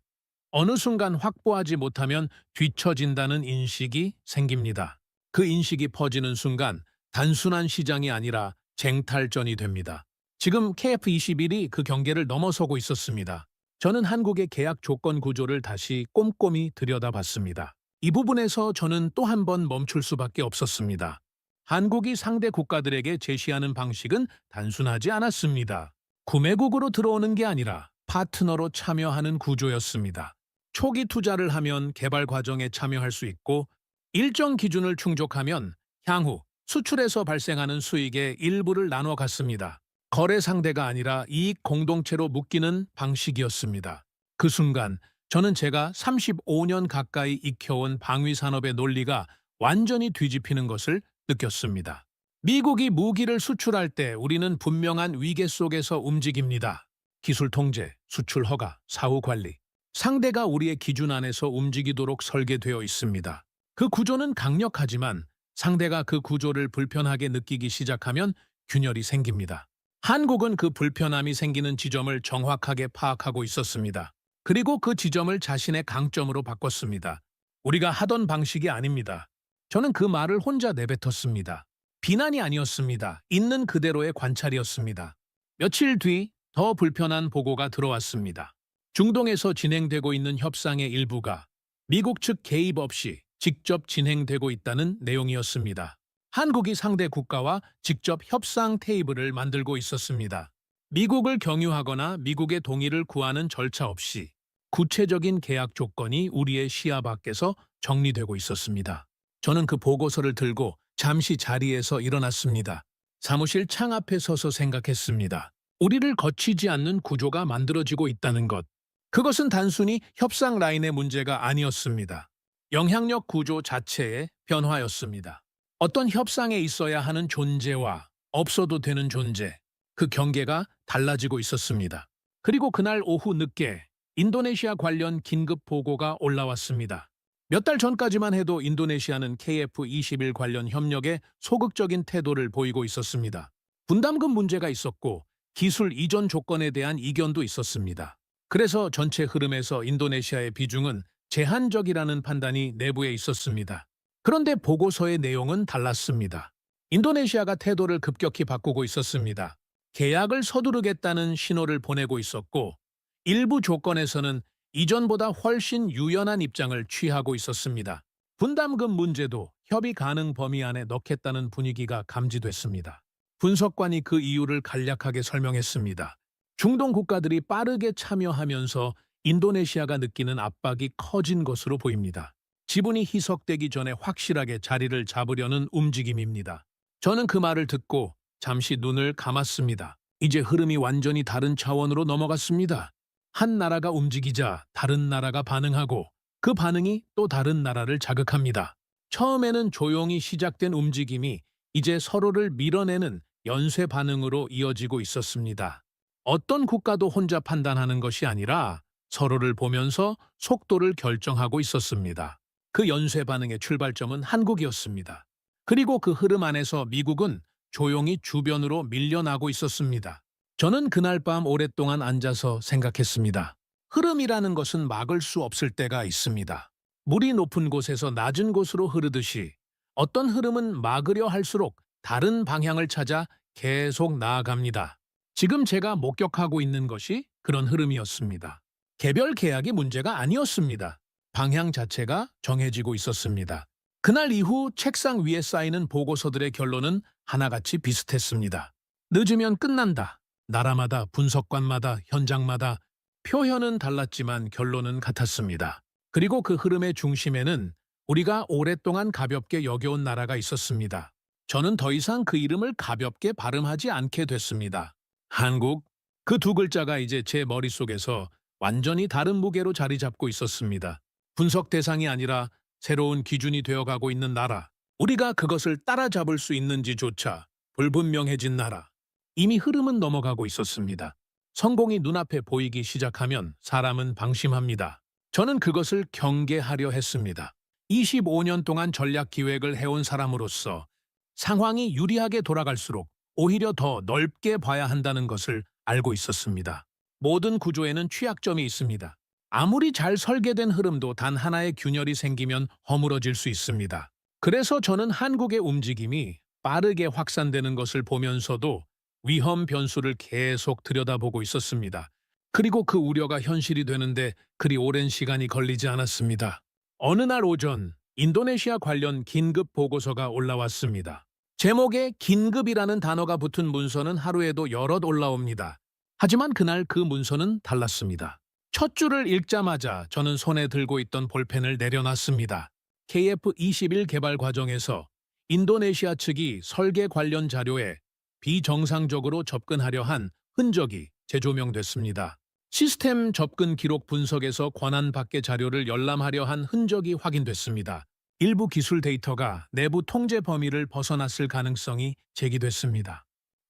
어느 순간 확보하지 못하면 뒤처진다는 인식이 생깁니다. 그 인식이 퍼지는 순간 단순한 시장이 아니라 쟁탈전이 됩니다. 지금 KF-21이 그 경계를 넘어서고 있었습니다. 저는 한국의 계약 조건 구조를 다시 꼼꼼히 들여다봤습니다. 이 부분에서 저는 또 한 번 멈출 수밖에 없었습니다. 한국이 상대 국가들에게 제시하는 방식은 단순하지 않았습니다. 구매국으로 들어오는 게 아니라 파트너로 참여하는 구조였습니다. 초기 투자를 하면 개발 과정에 참여할 수 있고 일정 기준을 충족하면 향후 수출에서 발생하는 수익의 일부를 나눠 갔습니다. 거래 상대가 아니라 이익 공동체로 묶이는 방식이었습니다. 그 순간 저는 제가 35년 가까이 익혀온 방위산업의 논리가 완전히 뒤집히는 것을 느꼈습니다. 미국이 무기를 수출할 때 우리는 분명한 위계 속에서 움직입니다. 기술 통제, 수출 허가, 사후 관리. 상대가 우리의 기준 안에서 움직이도록 설계되어 있습니다. 그 구조는 강력하지만 상대가 그 구조를 불편하게 느끼기 시작하면 균열이 생깁니다. 한국은 그 불편함이 생기는 지점을 정확하게 파악하고 있었습니다. 그리고 그 지점을 자신의 강점으로 바꿨습니다. 우리가 하던 방식이 아닙니다. 저는 그 말을 혼자 내뱉었습니다. 비난이 아니었습니다. 있는 그대로의 관찰이었습니다. 며칠 뒤 더 불편한 보고가 들어왔습니다. 중동에서 진행되고 있는 협상의 일부가 미국 측 개입 없이 직접 진행되고 있다는 내용이었습니다. 한국이 상대 국가와 직접 협상 테이블을 만들고 있었습니다. 미국을 경유하거나 미국의 동의를 구하는 절차 없이 구체적인 계약 조건이 우리의 시야 밖에서 정리되고 있었습니다. 저는 그 보고서를 들고 잠시 자리에서 일어났습니다. 사무실 창 앞에 서서 생각했습니다. 우리를 거치지 않는 구조가 만들어지고 있다는 것. 그것은 단순히 협상 라인의 문제가 아니었습니다. 영향력 구조 자체의 변화였습니다. 어떤 협상에 있어야 하는 존재와 없어도 되는 존재, 그 경계가 달라지고 있었습니다. 그리고 그날 오후 늦게 인도네시아 관련 긴급 보고가 올라왔습니다. 몇 달 전까지만 해도 인도네시아는 KF-21 관련 협력에 소극적인 태도를 보이고 있었습니다. 분담금 문제가 있었고 기술 이전 조건에 대한 이견도 있었습니다. 그래서 전체 흐름에서 인도네시아의 비중은 제한적이라는 판단이 내부에 있었습니다. 그런데 보고서의 내용은 달랐습니다. 인도네시아가 태도를 급격히 바꾸고 있었습니다. 계약을 서두르겠다는 신호를 보내고 있었고 일부 조건에서는 이전보다 훨씬 유연한 입장을 취하고 있었습니다. 분담금 문제도 협의 가능 범위 안에 넣겠다는 분위기가 감지됐습니다. 분석관이 그 이유를 간략하게 설명했습니다. 중동 국가들이 빠르게 참여하면서 인도네시아가 느끼는 압박이 커진 것으로 보입니다. 지분이 희석되기 전에 확실하게 자리를 잡으려는 움직임입니다. 저는 그 말을 듣고 잠시 눈을 감았습니다. 이제 흐름이 완전히 다른 차원으로 넘어갔습니다. 한 나라가 움직이자 다른 나라가 반응하고 그 반응이 또 다른 나라를 자극합니다. 처음에는 조용히 시작된 움직임이 이제 서로를 밀어내는 연쇄 반응으로 이어지고 있었습니다. 어떤 국가도 혼자 판단하는 것이 아니라 서로를 보면서 속도를 결정하고 있었습니다. 그 연쇄 반응의 출발점은 한국이었습니다. 그리고 그 흐름 안에서 미국은 조용히 주변으로 밀려나고 있었습니다. 저는 그날 밤 오랫동안 앉아서 생각했습니다. 흐름이라는 것은 막을 수 없을 때가 있습니다. 물이 높은 곳에서 낮은 곳으로 흐르듯이 어떤 흐름은 막으려 할수록 다른 방향을 찾아 계속 나아갑니다. 지금 제가 목격하고 있는 것이 그런 흐름이었습니다. 개별 계약이 문제가 아니었습니다. 방향 자체가 정해지고 있었습니다. 그날 이후 책상 위에 쌓이는 보고서들의 결론은 하나같이 비슷했습니다. 늦으면 끝난다. 나라마다, 분석관마다, 현장마다 표현은 달랐지만 결론은 같았습니다. 그리고 그 흐름의 중심에는 우리가 오랫동안 가볍게 여겨온 나라가 있었습니다. 저는 더 이상 그 이름을 가볍게 발음하지 않게 됐습니다. 한국, 그 두 글자가 이제 제 머릿속에서 완전히 다른 무게로 자리 잡고 있었습니다. 분석 대상이 아니라 새로운 기준이 되어가고 있는 나라, 우리가 그것을 따라잡을 수 있는지조차 불분명해진 나라. 이미 흐름은 넘어가고 있었습니다. 성공이 눈앞에 보이기 시작하면 사람은 방심합니다. 저는 그것을 경계하려 했습니다. 25년 동안 전략 기획을 해온 사람으로서 상황이 유리하게 돌아갈수록 오히려 더 넓게 봐야 한다는 것을 알고 있었습니다. 모든 구조에는 취약점이 있습니다. 아무리 잘 설계된 흐름도 단 하나의 균열이 생기면 허물어질 수 있습니다. 그래서 저는 한국의 움직임이 빠르게 확산되는 것을 보면서도 위험 변수를 계속 들여다보고 있었습니다. 그리고 그 우려가 현실이 되는데 그리 오랜 시간이 걸리지 않았습니다. 어느 날 오전 인도네시아 관련 긴급 보고서가 올라왔습니다. 제목에 긴급이라는 단어가 붙은 문서는 하루에도 여럿 올라옵니다. 하지만 그날 그 문서는 달랐습니다. 첫 줄을 읽자마자 저는 손에 들고 있던 볼펜을 내려놨습니다. KF-21 개발 과정에서 인도네시아 측이 설계 관련 자료에 비정상적으로 접근하려 한 흔적이 재조명됐습니다. 시스템 접근 기록 분석에서 권한 밖의 자료를 열람하려 한 흔적이 확인됐습니다. 일부 기술 데이터가 내부 통제 범위를 벗어났을 가능성이 제기됐습니다.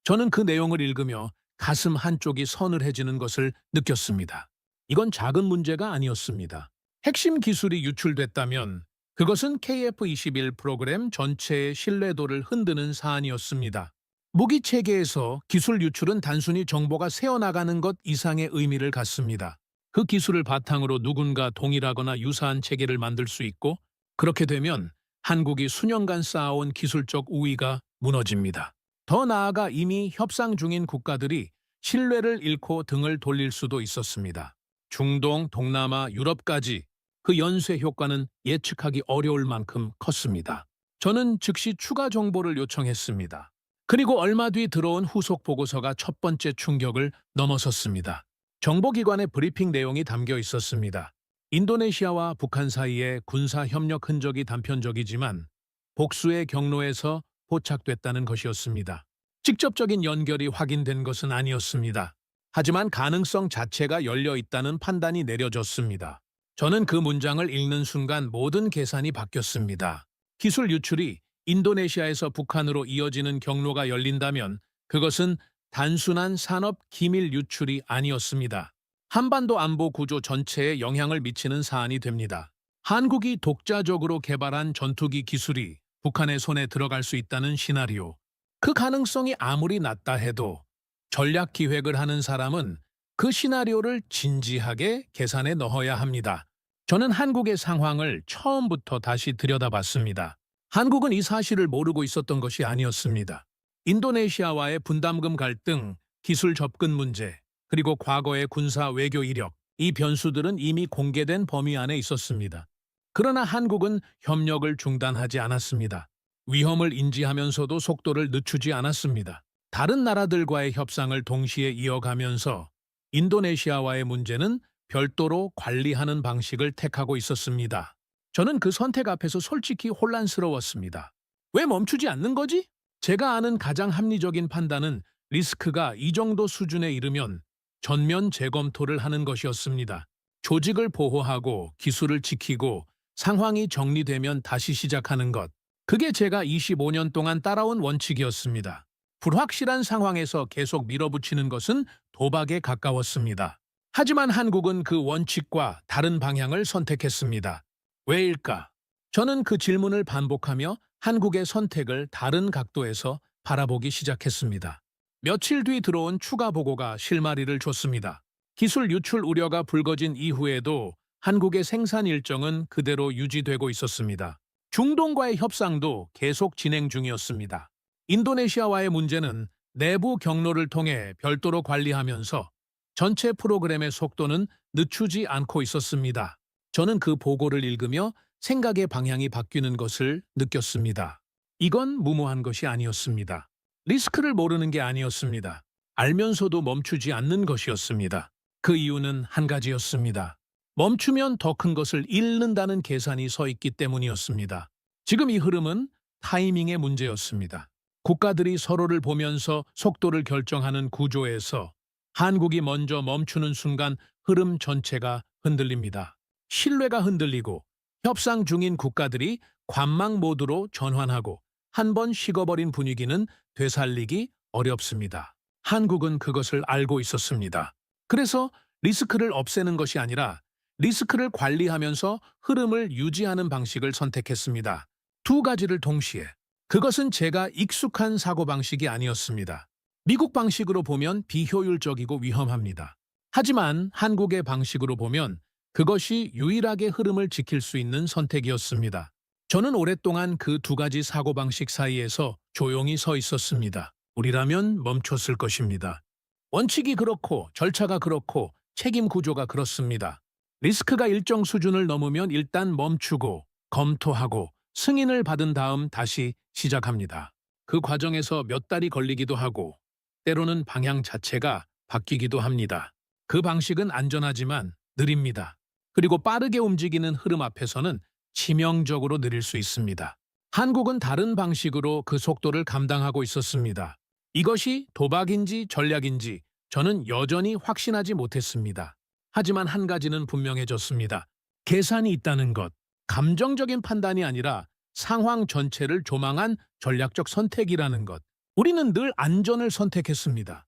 저는 그 내용을 읽으며 가슴 한쪽이 서늘해지는 것을 느꼈습니다. 이건 작은 문제가 아니었습니다. 핵심 기술이 유출됐다면 그것은 KF-21 프로그램 전체의 신뢰도를 흔드는 사안이었습니다. 무기 체계에서 기술 유출은 단순히 정보가 새어나가는 것 이상의 의미를 갖습니다. 그 기술을 바탕으로 누군가 동일하거나 유사한 체계를 만들 수 있고 그렇게 되면 한국이 수년간 쌓아온 기술적 우위가 무너집니다. 더 나아가 이미 협상 중인 국가들이 신뢰를 잃고 등을 돌릴 수도 있었습니다. 중동, 동남아, 유럽까지 그 연쇄 효과는 예측하기 어려울 만큼 컸습니다. 저는 즉시 추가 정보를 요청했습니다. 그리고 얼마 뒤 들어온 후속 보고서가 첫 번째 충격을 넘어섰습니다. 정보기관의 브리핑 내용이 담겨 있었습니다. 인도네시아와 북한 사이의 군사 협력 흔적이 단편적이지만 복수의 경로에서 포착됐다는 것이었습니다. 직접적인 연결이 확인된 것은 아니었습니다. 하지만 가능성 자체가 열려 있다는 판단이 내려졌습니다. 저는 그 문장을 읽는 순간 모든 계산이 바뀌었습니다. 기술 유출이 인도네시아에서 북한으로 이어지는 경로가 열린다면 그것은 단순한 산업 기밀 유출이 아니었습니다. 한반도 안보 구조 전체에 영향을 미치는 사안이 됩니다. 한국이 독자적으로 개발한 전투기 기술이 북한의 손에 들어갈 수 있다는 시나리오. 그 가능성이 아무리 낮다 해도 전략 기획을 하는 사람은 그 시나리오를 진지하게 계산에 넣어야 합니다. 저는 한국의 상황을 처음부터 다시 들여다봤습니다. 한국은 이 사실을 모르고 있었던 것이 아니었습니다. 인도네시아와의 분담금 갈등, 기술 접근 문제, 그리고 과거의 군사 외교 이력, 이 변수들은 이미 공개된 범위 안에 있었습니다. 그러나 한국은 협력을 중단하지 않았습니다. 위험을 인지하면서도 속도를 늦추지 않았습니다. 다른 나라들과의 협상을 동시에 이어가면서 인도네시아와의 문제는 별도로 관리하는 방식을 택하고 있었습니다. 저는 그 선택 앞에서 솔직히 혼란스러웠습니다. 왜 멈추지 않는 거지? 제가 아는 가장 합리적인 판단은 리스크가 이 정도 수준에 이르면 전면 재검토를 하는 것이었습니다. 조직을 보호하고 기술을 지키고 상황이 정리되면 다시 시작하는 것. 그게 제가 25년 동안 따라온 원칙이었습니다. 불확실한 상황에서 계속 밀어붙이는 것은 도박에 가까웠습니다. 하지만 한국은 그 원칙과 다른 방향을 선택했습니다. 왜일까? 저는 그 질문을 반복하며 한국의 선택을 다른 각도에서 바라보기 시작했습니다. 며칠 뒤 들어온 추가 보고가 실마리를 줬습니다. 기술 유출 우려가 불거진 이후에도 한국의 생산 일정은 그대로 유지되고 있었습니다. 중동과의 협상도 계속 진행 중이었습니다. 인도네시아와의 문제는 내부 경로를 통해 별도로 관리하면서 전체 프로그램의 속도는 늦추지 않고 있었습니다. 저는 그 보고를 읽으며 생각의 방향이 바뀌는 것을 느꼈습니다. 이건 무모한 것이 아니었습니다. 리스크를 모르는 게 아니었습니다. 알면서도 멈추지 않는 것이었습니다. 그 이유는 한 가지였습니다. 멈추면 더 큰 것을 잃는다는 계산이 서 있기 때문이었습니다. 지금 이 흐름은 타이밍의 문제였습니다. 국가들이 서로를 보면서 속도를 결정하는 구조에서 한국이 먼저 멈추는 순간 흐름 전체가 흔들립니다. 신뢰가 흔들리고 협상 중인 국가들이 관망 모드로 전환하고 한 번 식어버린 분위기는 되살리기 어렵습니다. 한국은 그것을 알고 있었습니다. 그래서 리스크를 없애는 것이 아니라 리스크를 관리하면서 흐름을 유지하는 방식을 선택했습니다. 두 가지를 동시에. 그것은 제가 익숙한 사고방식이 아니었습니다. 미국 방식으로 보면 비효율적이고 위험합니다. 하지만 한국의 방식으로 보면 그것이 유일하게 흐름을 지킬 수 있는 선택이었습니다. 저는 오랫동안 그 두 가지 사고방식 사이에서 조용히 서 있었습니다. 우리라면 멈췄을 것입니다. 원칙이 그렇고 절차가 그렇고 책임 구조가 그렇습니다. 리스크가 일정 수준을 넘으면 일단 멈추고 검토하고 승인을 받은 다음 다시 시작합니다. 그 과정에서 몇 달이 걸리기도 하고 때로는 방향 자체가 바뀌기도 합니다. 그 방식은 안전하지만 느립니다. 그리고 빠르게 움직이는 흐름 앞에서는 치명적으로 느릴 수 있습니다. 한국은 다른 방식으로 그 속도를 감당하고 있었습니다. 이것이 도박인지 전략인지 저는 여전히 확신하지 못했습니다. 하지만 한 가지는 분명해졌습니다. 계산이 있다는 것, 감정적인 판단이 아니라 상황 전체를 조망한 전략적 선택이라는 것. 우리는 늘 안전을 선택했습니다.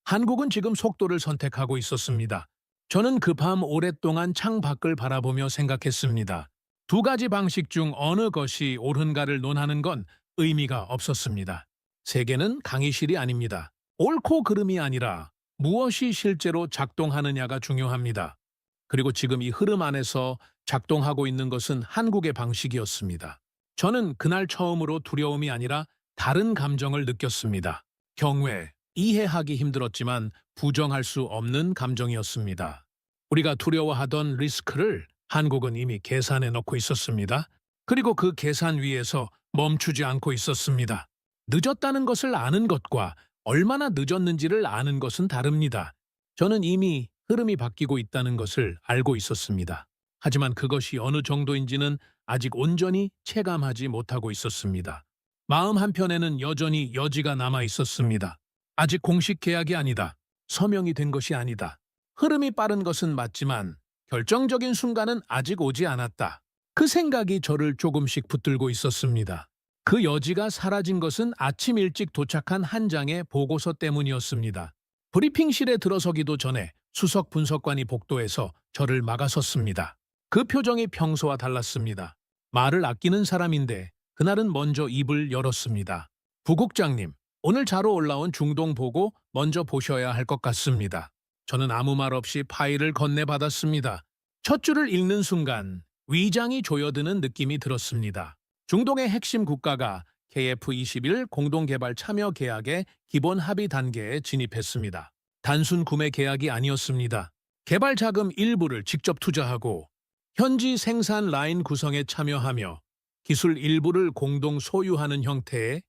한국은 지금 속도를 선택하고 있었습니다. 저는 그 밤 오랫동안 창 밖을 바라보며 생각했습니다. 두 가지 방식 중 어느 것이 옳은가를 논하는 건 의미가 없었습니다. 세계는 강의실이 아닙니다. 옳고 그름이 아니라 무엇이 실제로 작동하느냐가 중요합니다. 그리고 지금 이 흐름 안에서 작동하고 있는 것은 한국의 방식이었습니다. 저는 그날 처음으로 두려움이 아니라 다른 감정을 느꼈습니다. 경외, 이해하기 힘들었지만 부정할 수 없는 감정이었습니다. 우리가 두려워하던 리스크를 한국은 이미 계산해 놓고 있었습니다. 그리고 그 계산 위에서 멈추지 않고 있었습니다. 늦었다는 것을 아는 것과 얼마나 늦었는지를 아는 것은 다릅니다. 저는 이미 흐름이 바뀌고 있다는 것을 알고 있었습니다. 하지만 그것이 어느 정도인지는 아직 온전히 체감하지 못하고 있었습니다. 마음 한편에는 여전히 여지가 남아 있었습니다. 아직 공식 계약이 아니다. 서명이 된 것이 아니다. 흐름이 빠른 것은 맞지만 결정적인 순간은 아직 오지 않았다. 그 생각이 저를 조금씩 붙들고 있었습니다. 그 여지가 사라진 것은 아침 일찍 도착한 한 장의 보고서 때문이었습니다. 브리핑실에 들어서기도 전에 수석 분석관이 복도에서 저를 막아섰습니다. 그 표정이 평소와 달랐습니다. 말을 아끼는 사람인데 그날은 먼저 입을 열었습니다. 부국장님, 오늘 자로 올라온 중동 보고 먼저 보셔야 할 것 같습니다. 저는 아무 말 없이 파일을 건네받았습니다. 첫 줄을 읽는 순간 위장이 조여드는 느낌이 들었습니다. 중동의 핵심 국가가 KF-21 공동개발 참여 계약의 기본 합의 단계에 진입했습니다. 단순 구매 계약이 아니었습니다. 개발 자금 일부를 직접 투자하고 현지 생산 라인 구성에 참여하며 기술 일부를 공동 소유하는 형태의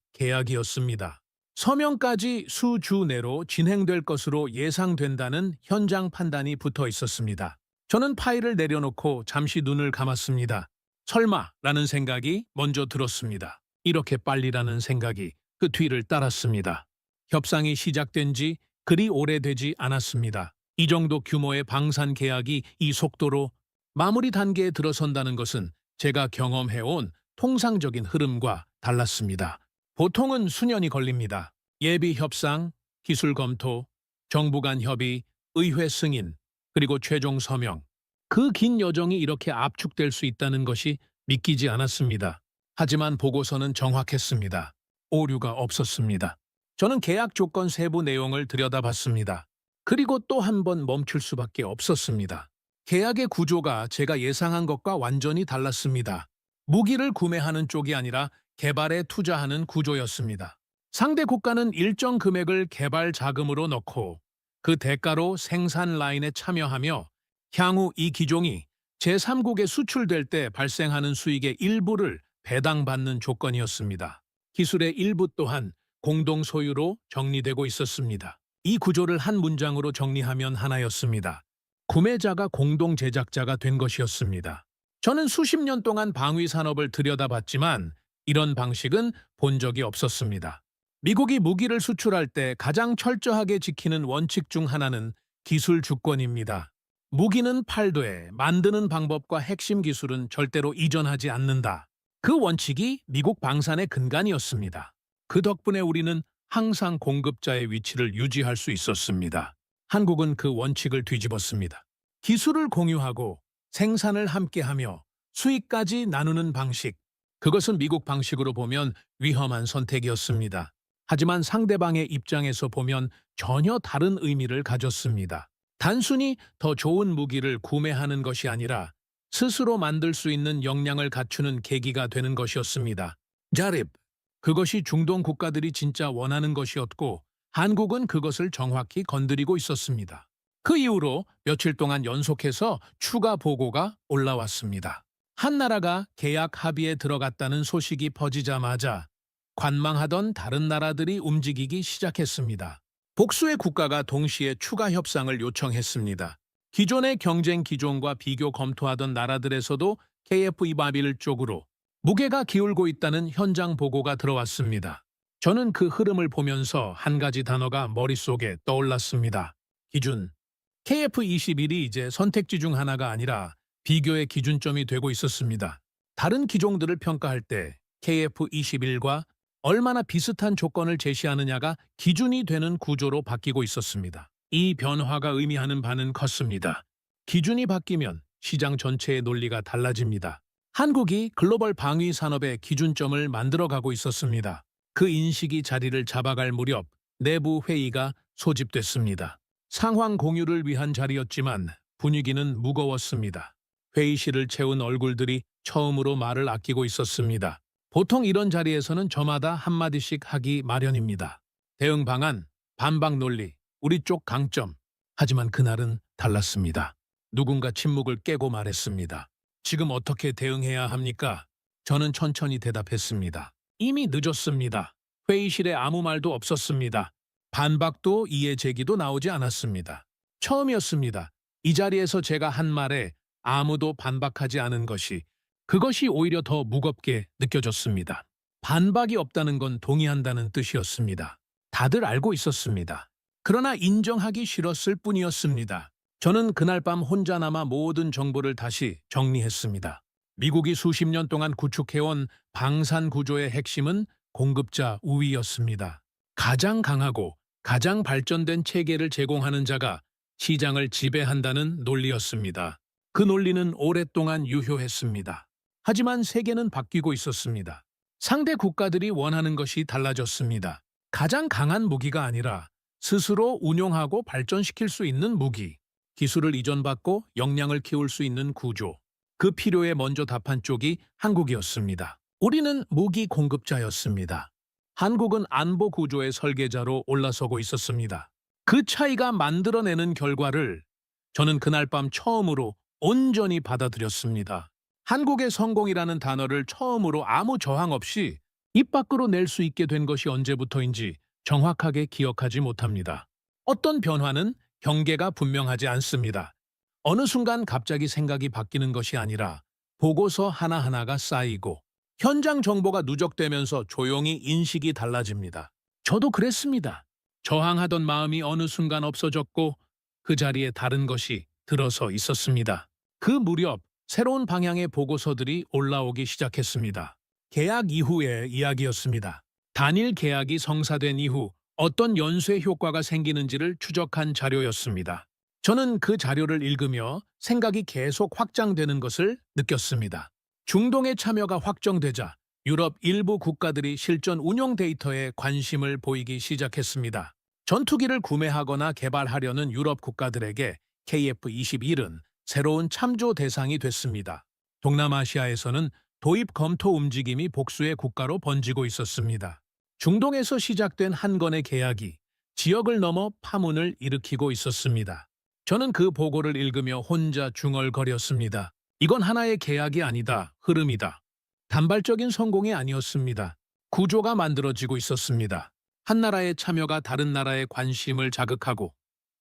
계약이었습니다. 서명까지 수주 내로 진행될 것으로 예상된다는 현장 판단이 붙어 있었습니다. 저는 파일을 내려놓고 잠시 눈을 감았습니다. 설마라는 생각이 먼저 들었습니다. 이렇게 빨리라는 생각이 그 뒤를 따랐습니다. 협상이 시작된 지 그리 오래되지 않았습니다. 이 정도 규모의 방산 계약이 이 속도로 마무리 단계에 들어선다는 것은 제가 경험해온 통상적인 흐름과 달랐습니다. 보통은 수년이 걸립니다. 예비 협상, 기술 검토, 정부 간 협의, 의회 승인, 그리고 최종 서명. 그 긴 여정이 이렇게 압축될 수 있다는 것이 믿기지 않았습니다. 하지만 보고서는 정확했습니다. 오류가 없었습니다. 저는 계약 조건 세부 내용을 들여다봤습니다. 그리고 또 한 번 멈출 수밖에 없었습니다. 계약의 구조가 제가 예상한 것과 완전히 달랐습니다. 무기를 구매하는 쪽이 아니라 개발에 투자하는 구조였습니다. 상대 국가는 일정 금액을 개발 자금으로 넣고 그 대가로 생산 라인에 참여하며 향후 이 기종이 제3국에 수출될 때 발생하는 수익의 일부를 배당받는 조건이었습니다. 기술의 일부 또한 공동 소유로 정리되고 있었습니다. 이 구조를 한 문장으로 정리하면 하나였습니다. 구매자가 공동 제작자가 된 것이었습니다. 저는 수십 년 동안 방위 산업을 들여다봤지만 이런 방식은 본 적이 없었습니다. 미국이 무기를 수출할 때 가장 철저하게 지키는 원칙 중 하나는 기술 주권입니다. 무기는 팔되 만드는 방법과 핵심 기술은 절대로 이전하지 않는다. 그 원칙이 미국 방산의 근간이었습니다. 그 덕분에 우리는 항상 공급자의 위치를 유지할 수 있었습니다. 한국은 그 원칙을 뒤집었습니다. 기술을 공유하고 생산을 함께하며 수익까지 나누는 방식. 그것은 미국 방식으로 보면 위험한 선택이었습니다. 하지만 상대방의 입장에서 보면 전혀 다른 의미를 가졌습니다. 단순히 더 좋은 무기를 구매하는 것이 아니라 스스로 만들 수 있는 역량을 갖추는 계기가 되는 것이었습니다. 자립. 그것이 중동 국가들이 진짜 원하는 것이었고 한국은 그것을 정확히 건드리고 있었습니다. 그 이후로 며칠 동안 연속해서 추가 보고가 올라왔습니다. 한 나라가 계약 합의에 들어갔다는 소식이 퍼지자마자 관망하던 다른 나라들이 움직이기 시작했습니다. 복수의 국가가 동시에 추가 협상을 요청했습니다. 기존의 경쟁 기종과 비교 검토하던 나라들에서도 KF-21 쪽으로 무게가 기울고 있다는 현장 보고가 들어왔습니다. 저는 그 흐름을 보면서 한 가지 단어가 머릿속에 떠올랐습니다. 기준. KF-21이 이제 선택지 중 하나가 아니라 비교의 기준점이 되고 있었습니다. 다른 기종들을 평가할 때 KF-21과 얼마나 비슷한 조건을 제시하느냐가 기준이 되는 구조로 바뀌고 있었습니다. 이 변화가 의미하는 바는 컸습니다. 기준이 바뀌면 시장 전체의 논리가 달라집니다. 한국이 글로벌 방위 산업의 기준점을 만들어가고 있었습니다. 그 인식이 자리를 잡아갈 무렵 내부 회의가 소집됐습니다. 상황 공유를 위한 자리였지만 분위기는 무거웠습니다. 회의실을 채운 얼굴들이 처음으로 말을 아끼고 있었습니다. 보통 이런 자리에서는 저마다 한마디씩 하기 마련입니다. 대응 방안, 반박 논리, 우리 쪽 강점. 하지만 그날은 달랐습니다. 누군가 침묵을 깨고 말했습니다. 지금 어떻게 대응해야 합니까? 저는 천천히 대답했습니다. 이미 늦었습니다. 회의실에 아무 말도 없었습니다. 반박도 이해 제기도 나오지 않았습니다. 처음이었습니다. 이 자리에서 제가 한 말에 아무도 반박하지 않은 것이 그것이 오히려 더 무겁게 느껴졌습니다. 반박이 없다는 건 동의한다는 뜻이었습니다. 다들 알고 있었습니다. 그러나 인정하기 싫었을 뿐이었습니다. 저는 그날 밤 혼자 남아 모든 정보를 다시 정리했습니다. 미국이 수십 년 동안 구축해온 방산 구조의 핵심은 공급자 우위였습니다. 가장 강하고 가장 발전된 체계를 제공하는 자가 시장을 지배한다는 논리였습니다. 그 논리는 오랫동안 유효했습니다. 하지만 세계는 바뀌고 있었습니다. 상대 국가들이 원하는 것이 달라졌습니다. 가장 강한 무기가 아니라 스스로 운용하고 발전시킬 수 있는 무기, 기술을 이전받고 역량을 키울 수 있는 구조. 그 필요에 먼저 답한 쪽이 한국이었습니다. 우리는 무기 공급자였습니다. 한국은 안보 구조의 설계자로 올라서고 있었습니다. 그 차이가 만들어내는 결과를 저는 그날 밤 처음으로 온전히 받아들였습니다. 한국의 성공이라는 단어를 처음으로 아무 저항 없이 입 밖으로 낼 수 있게 된 것이 언제부터인지 정확하게 기억하지 못합니다. 어떤 변화는 경계가 분명하지 않습니다. 어느 순간 갑자기 생각이 바뀌는 것이 아니라 보고서 하나하나가 쌓이고 현장 정보가 누적되면서 조용히 인식이 달라집니다. 저도 그랬습니다. 저항하던 마음이 어느 순간 없어졌고 그 자리에 다른 것이 들어서 있었습니다. 그 무렵 새로운 방향의 보고서들이 올라오기 시작했습니다. 계약 이후의 이야기였습니다. 단일 계약이 성사된 이후 어떤 연쇄 효과가 생기는지를 추적한 자료였습니다. 저는 그 자료를 읽으며 생각이 계속 확장되는 것을 느꼈습니다. 중동의 참여가 확정되자 유럽 일부 국가들이 실전 운용 데이터에 관심을 보이기 시작했습니다. 전투기를 구매하거나 개발하려는 유럽 국가들에게 KF-21은 새로운 참조 대상이 됐습니다. 동남아시아에서는 도입 검토 움직임이 복수의 국가로 번지고 있었습니다. 중동에서 시작된 한 건의 계약이 지역을 넘어 파문을 일으키고 있었습니다. 저는 그 보고를 읽으며 혼자 중얼거렸습니다. 이건 하나의 계약이 아니다, 흐름이다. 단발적인 성공이 아니었습니다. 구조가 만들어지고 있었습니다. 한 나라의 참여가 다른 나라의 관심을 자극하고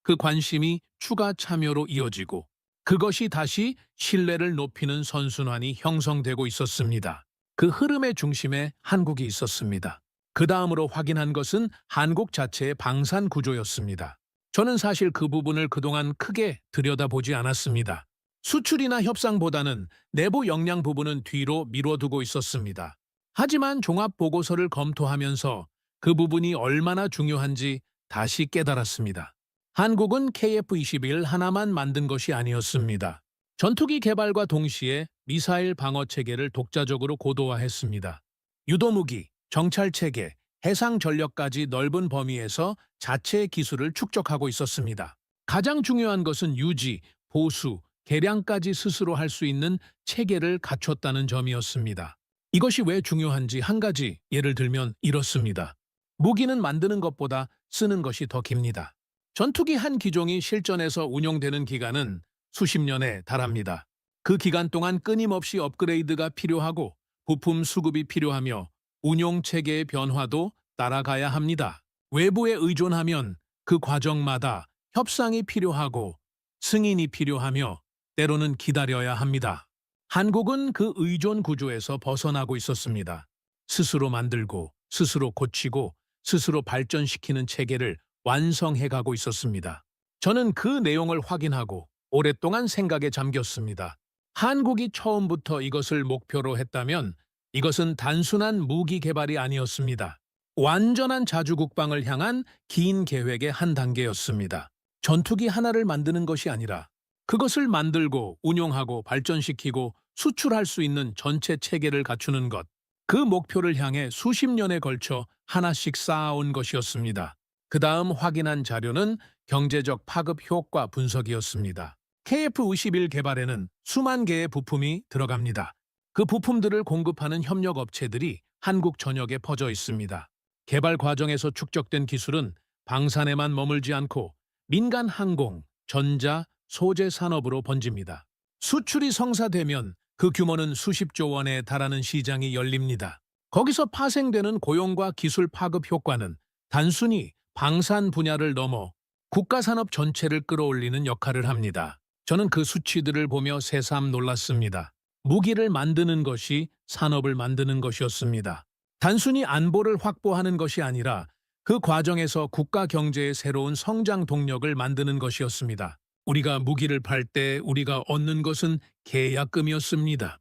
그 관심이 추가 참여로 이어지고 그것이 다시 신뢰를 높이는 선순환이 형성되고 있었습니다. 그 흐름의 중심에 한국이 있었습니다. 그 다음으로 확인한 것은 한국 자체의 방산 구조였습니다. 저는 사실 그 부분을 그동안 크게 들여다보지 않았습니다. 수출이나 협상보다는 내부 역량 부분은 뒤로 미뤄두고 있었습니다. 하지만 종합보고서를 검토하면서 그 부분이 얼마나 중요한지 다시 깨달았습니다. 한국은 KF-21 하나만 만든 것이 아니었습니다. 전투기 개발과 동시에 미사일 방어 체계를 독자적으로 고도화했습니다. 유도무기, 정찰체계, 해상 전력까지 넓은 범위에서 자체 기술을 축적하고 있었습니다. 가장 중요한 것은 유지, 보수, 개량까지 스스로 할 수 있는 체계를 갖췄다는 점이었습니다. 이것이 왜 중요한지 한 가지 예를 들면 이렇습니다. 무기는 만드는 것보다 쓰는 것이 더 깁니다. 전투기 한 기종이 실전에서 운용되는 기간은 수십 년에 달합니다. 그 기간 동안 끊임없이 업그레이드가 필요하고 부품 수급이 필요하며 운용 체계의 변화도 따라가야 합니다. 외부에 의존하면 그 과정마다 협상이 필요하고 승인이 필요하며 때로는 기다려야 합니다. 한국은 그 의존 구조에서 벗어나고 있었습니다. 스스로 만들고 스스로 고치고 스스로 발전시키는 체계를 완성해가고 있었습니다. 저는 그 내용을 확인하고 오랫동안 생각에 잠겼습니다. 한국이 처음부터 이것을 목표로 했다면 이것은 단순한 무기 개발이 아니었습니다. 완전한 자주국방을 향한 긴 계획의 한 단계였습니다. 전투기 하나를 만드는 것이 아니라 그것을 만들고 운용하고 발전시키고 수출할 수 있는 전체 체계를 갖추는 것. 그 목표를 향해 수십 년에 걸쳐 하나씩 쌓아온 것이었습니다. 그 다음 확인한 자료는 경제적 파급 효과 분석이었습니다. KF-21 개발에는 수만 개의 부품이 들어갑니다. 그 부품들을 공급하는 협력업체들이 한국 전역에 퍼져 있습니다. 개발 과정에서 축적된 기술은 방산에만 머물지 않고 민간 항공, 전자, 소재 산업으로 번집니다. 수출이 성사되면 그 규모는 수십조 원에 달하는 시장이 열립니다. 거기서 파생되는 고용과 기술 파급 효과는 단순히 방산 분야를 넘어 국가 산업 전체를 끌어올리는 역할을 합니다. 저는 그 수치들을 보며 새삼 놀랐습니다. 무기를 만드는 것이 산업을 만드는 것이었습니다. 단순히 안보를 확보하는 것이 아니라 그 과정에서 국가 경제의 새로운 성장 동력을 만드는 것이었습니다. 우리가 무기를 팔 때 우리가 얻는 것은 계약금이었습니다.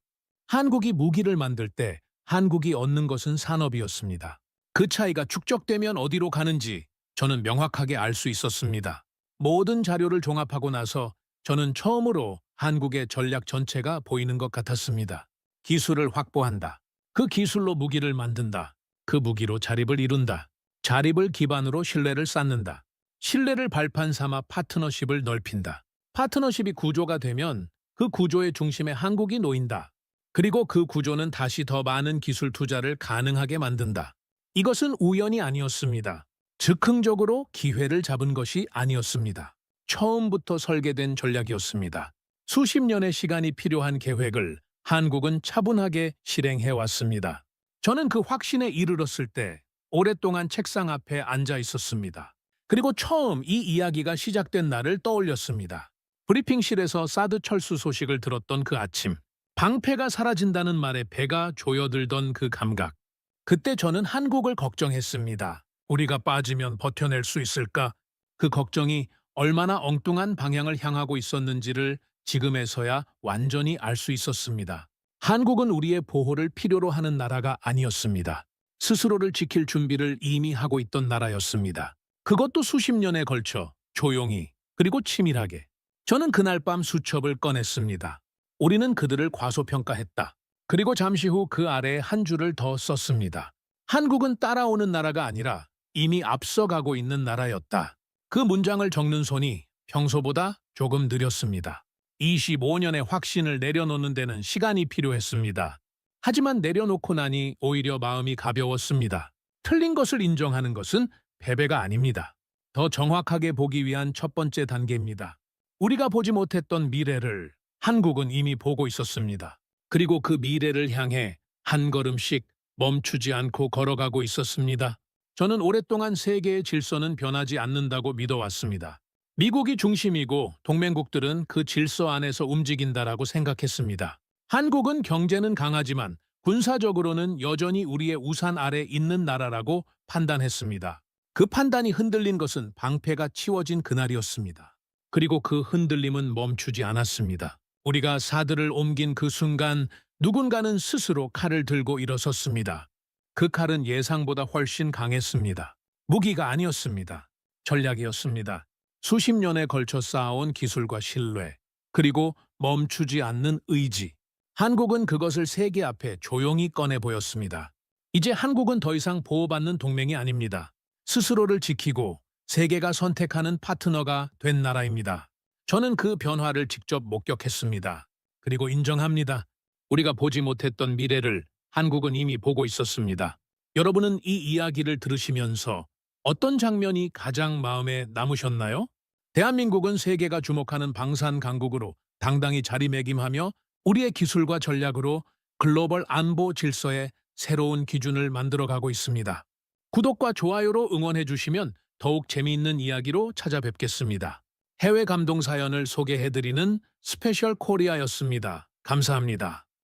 한국이 무기를 만들 때 한국이 얻는 것은 산업이었습니다. 그 차이가 축적되면 어디로 가는지 저는 명확하게 알 수 있었습니다. 모든 자료를 종합하고 나서 저는 처음으로 한국의 전략 전체가 보이는 것 같았습니다. 기술을 확보한다. 그 기술로 무기를 만든다. 그 무기로 자립을 이룬다. 자립을 기반으로 신뢰를 쌓는다. 신뢰를 발판 삼아 파트너십을 넓힌다. 파트너십이 구조가 되면 그 구조의 중심에 한국이 놓인다. 그리고 그 구조는 다시 더 많은 기술 투자를 가능하게 만든다. 이것은 우연이 아니었습니다. 즉흥적으로 기회를 잡은 것이 아니었습니다. 처음부터 설계된 전략이었습니다. 수십 년의 시간이 필요한 계획을 한국은 차분하게 실행해 왔습니다. 저는 그 확신에 이르렀을 때 오랫동안 책상 앞에 앉아 있었습니다. 그리고 처음 이 이야기가 시작된 날을 떠올렸습니다. 브리핑실에서 사드 철수 소식을 들었던 그 아침, 방패가 사라진다는 말에 배가 조여들던 그 감각. 그때 저는 한국을 걱정했습니다. 우리가 빠지면 버텨낼 수 있을까? 그 걱정이 얼마나 엉뚱한 방향을 향하고 있었는지를 지금에서야 완전히 알 수 있었습니다. 한국은 우리의 보호를 필요로 하는 나라가 아니었습니다. 스스로를 지킬 준비를 이미 하고 있던 나라였습니다. 그것도 수십 년에 걸쳐 조용히 그리고 치밀하게. 저는 그날 밤 수첩을 꺼냈습니다. 우리는 그들을 과소평가했다. 그리고 잠시 후 그 아래에 한 줄을 더 썼습니다. 한국은 따라오는 나라가 아니라 이미 앞서가고 있는 나라였다. 그 문장을 적는 손이 평소보다 조금 느렸습니다. 25년의 확신을 내려놓는 데는 시간이 필요했습니다. 하지만 내려놓고 나니 오히려 마음이 가벼웠습니다. 틀린 것을 인정하는 것은 패배가 아닙니다. 더 정확하게 보기 위한 첫 번째 단계입니다. 우리가 보지 못했던 미래를 한국은 이미 보고 있었습니다. 그리고 그 미래를 향해 한 걸음씩 멈추지 않고 걸어가고 있었습니다. 저는 오랫동안 세계의 질서는 변하지 않는다고 믿어왔습니다. 미국이 중심이고 동맹국들은 그 질서 안에서 움직인다라고 생각했습니다. 한국은 경제는 강하지만 군사적으로는 여전히 우리의 우산 아래 있는 나라라고 판단했습니다. 그 판단이 흔들린 것은 방패가 치워진 그날이었습니다. 그리고 그 흔들림은 멈추지 않았습니다. 우리가 사드를 옮긴 그 순간 누군가는 스스로 칼을 들고 일어섰습니다. 그 칼은 예상보다 훨씬 강했습니다. 무기가 아니었습니다. 전략이었습니다. 수십 년에 걸쳐 쌓아온 기술과 신뢰, 그리고 멈추지 않는 의지. 한국은 그것을 세계 앞에 조용히 꺼내 보였습니다. 이제 한국은 더 이상 보호받는 동맹이 아닙니다. 스스로를 지키고 세계가 선택하는 파트너가 된 나라입니다. 저는 그 변화를 직접 목격했습니다. 그리고 인정합니다. 우리가 보지 못했던 미래를 한국은 이미 보고 있었습니다. 여러분은 이 이야기를 들으시면서 어떤 장면이 가장 마음에 남으셨나요? 대한민국은 세계가 주목하는 방산 강국으로 당당히 자리매김하며 우리의 기술과 전략으로 글로벌 안보 질서의 새로운 기준을 만들어가고 있습니다. 구독과 좋아요로 응원해 주시면 더욱 재미있는 이야기로 찾아뵙겠습니다. 해외 감동 사연을 소개해드리는 스페셜 코리아였습니다. 감사합니다.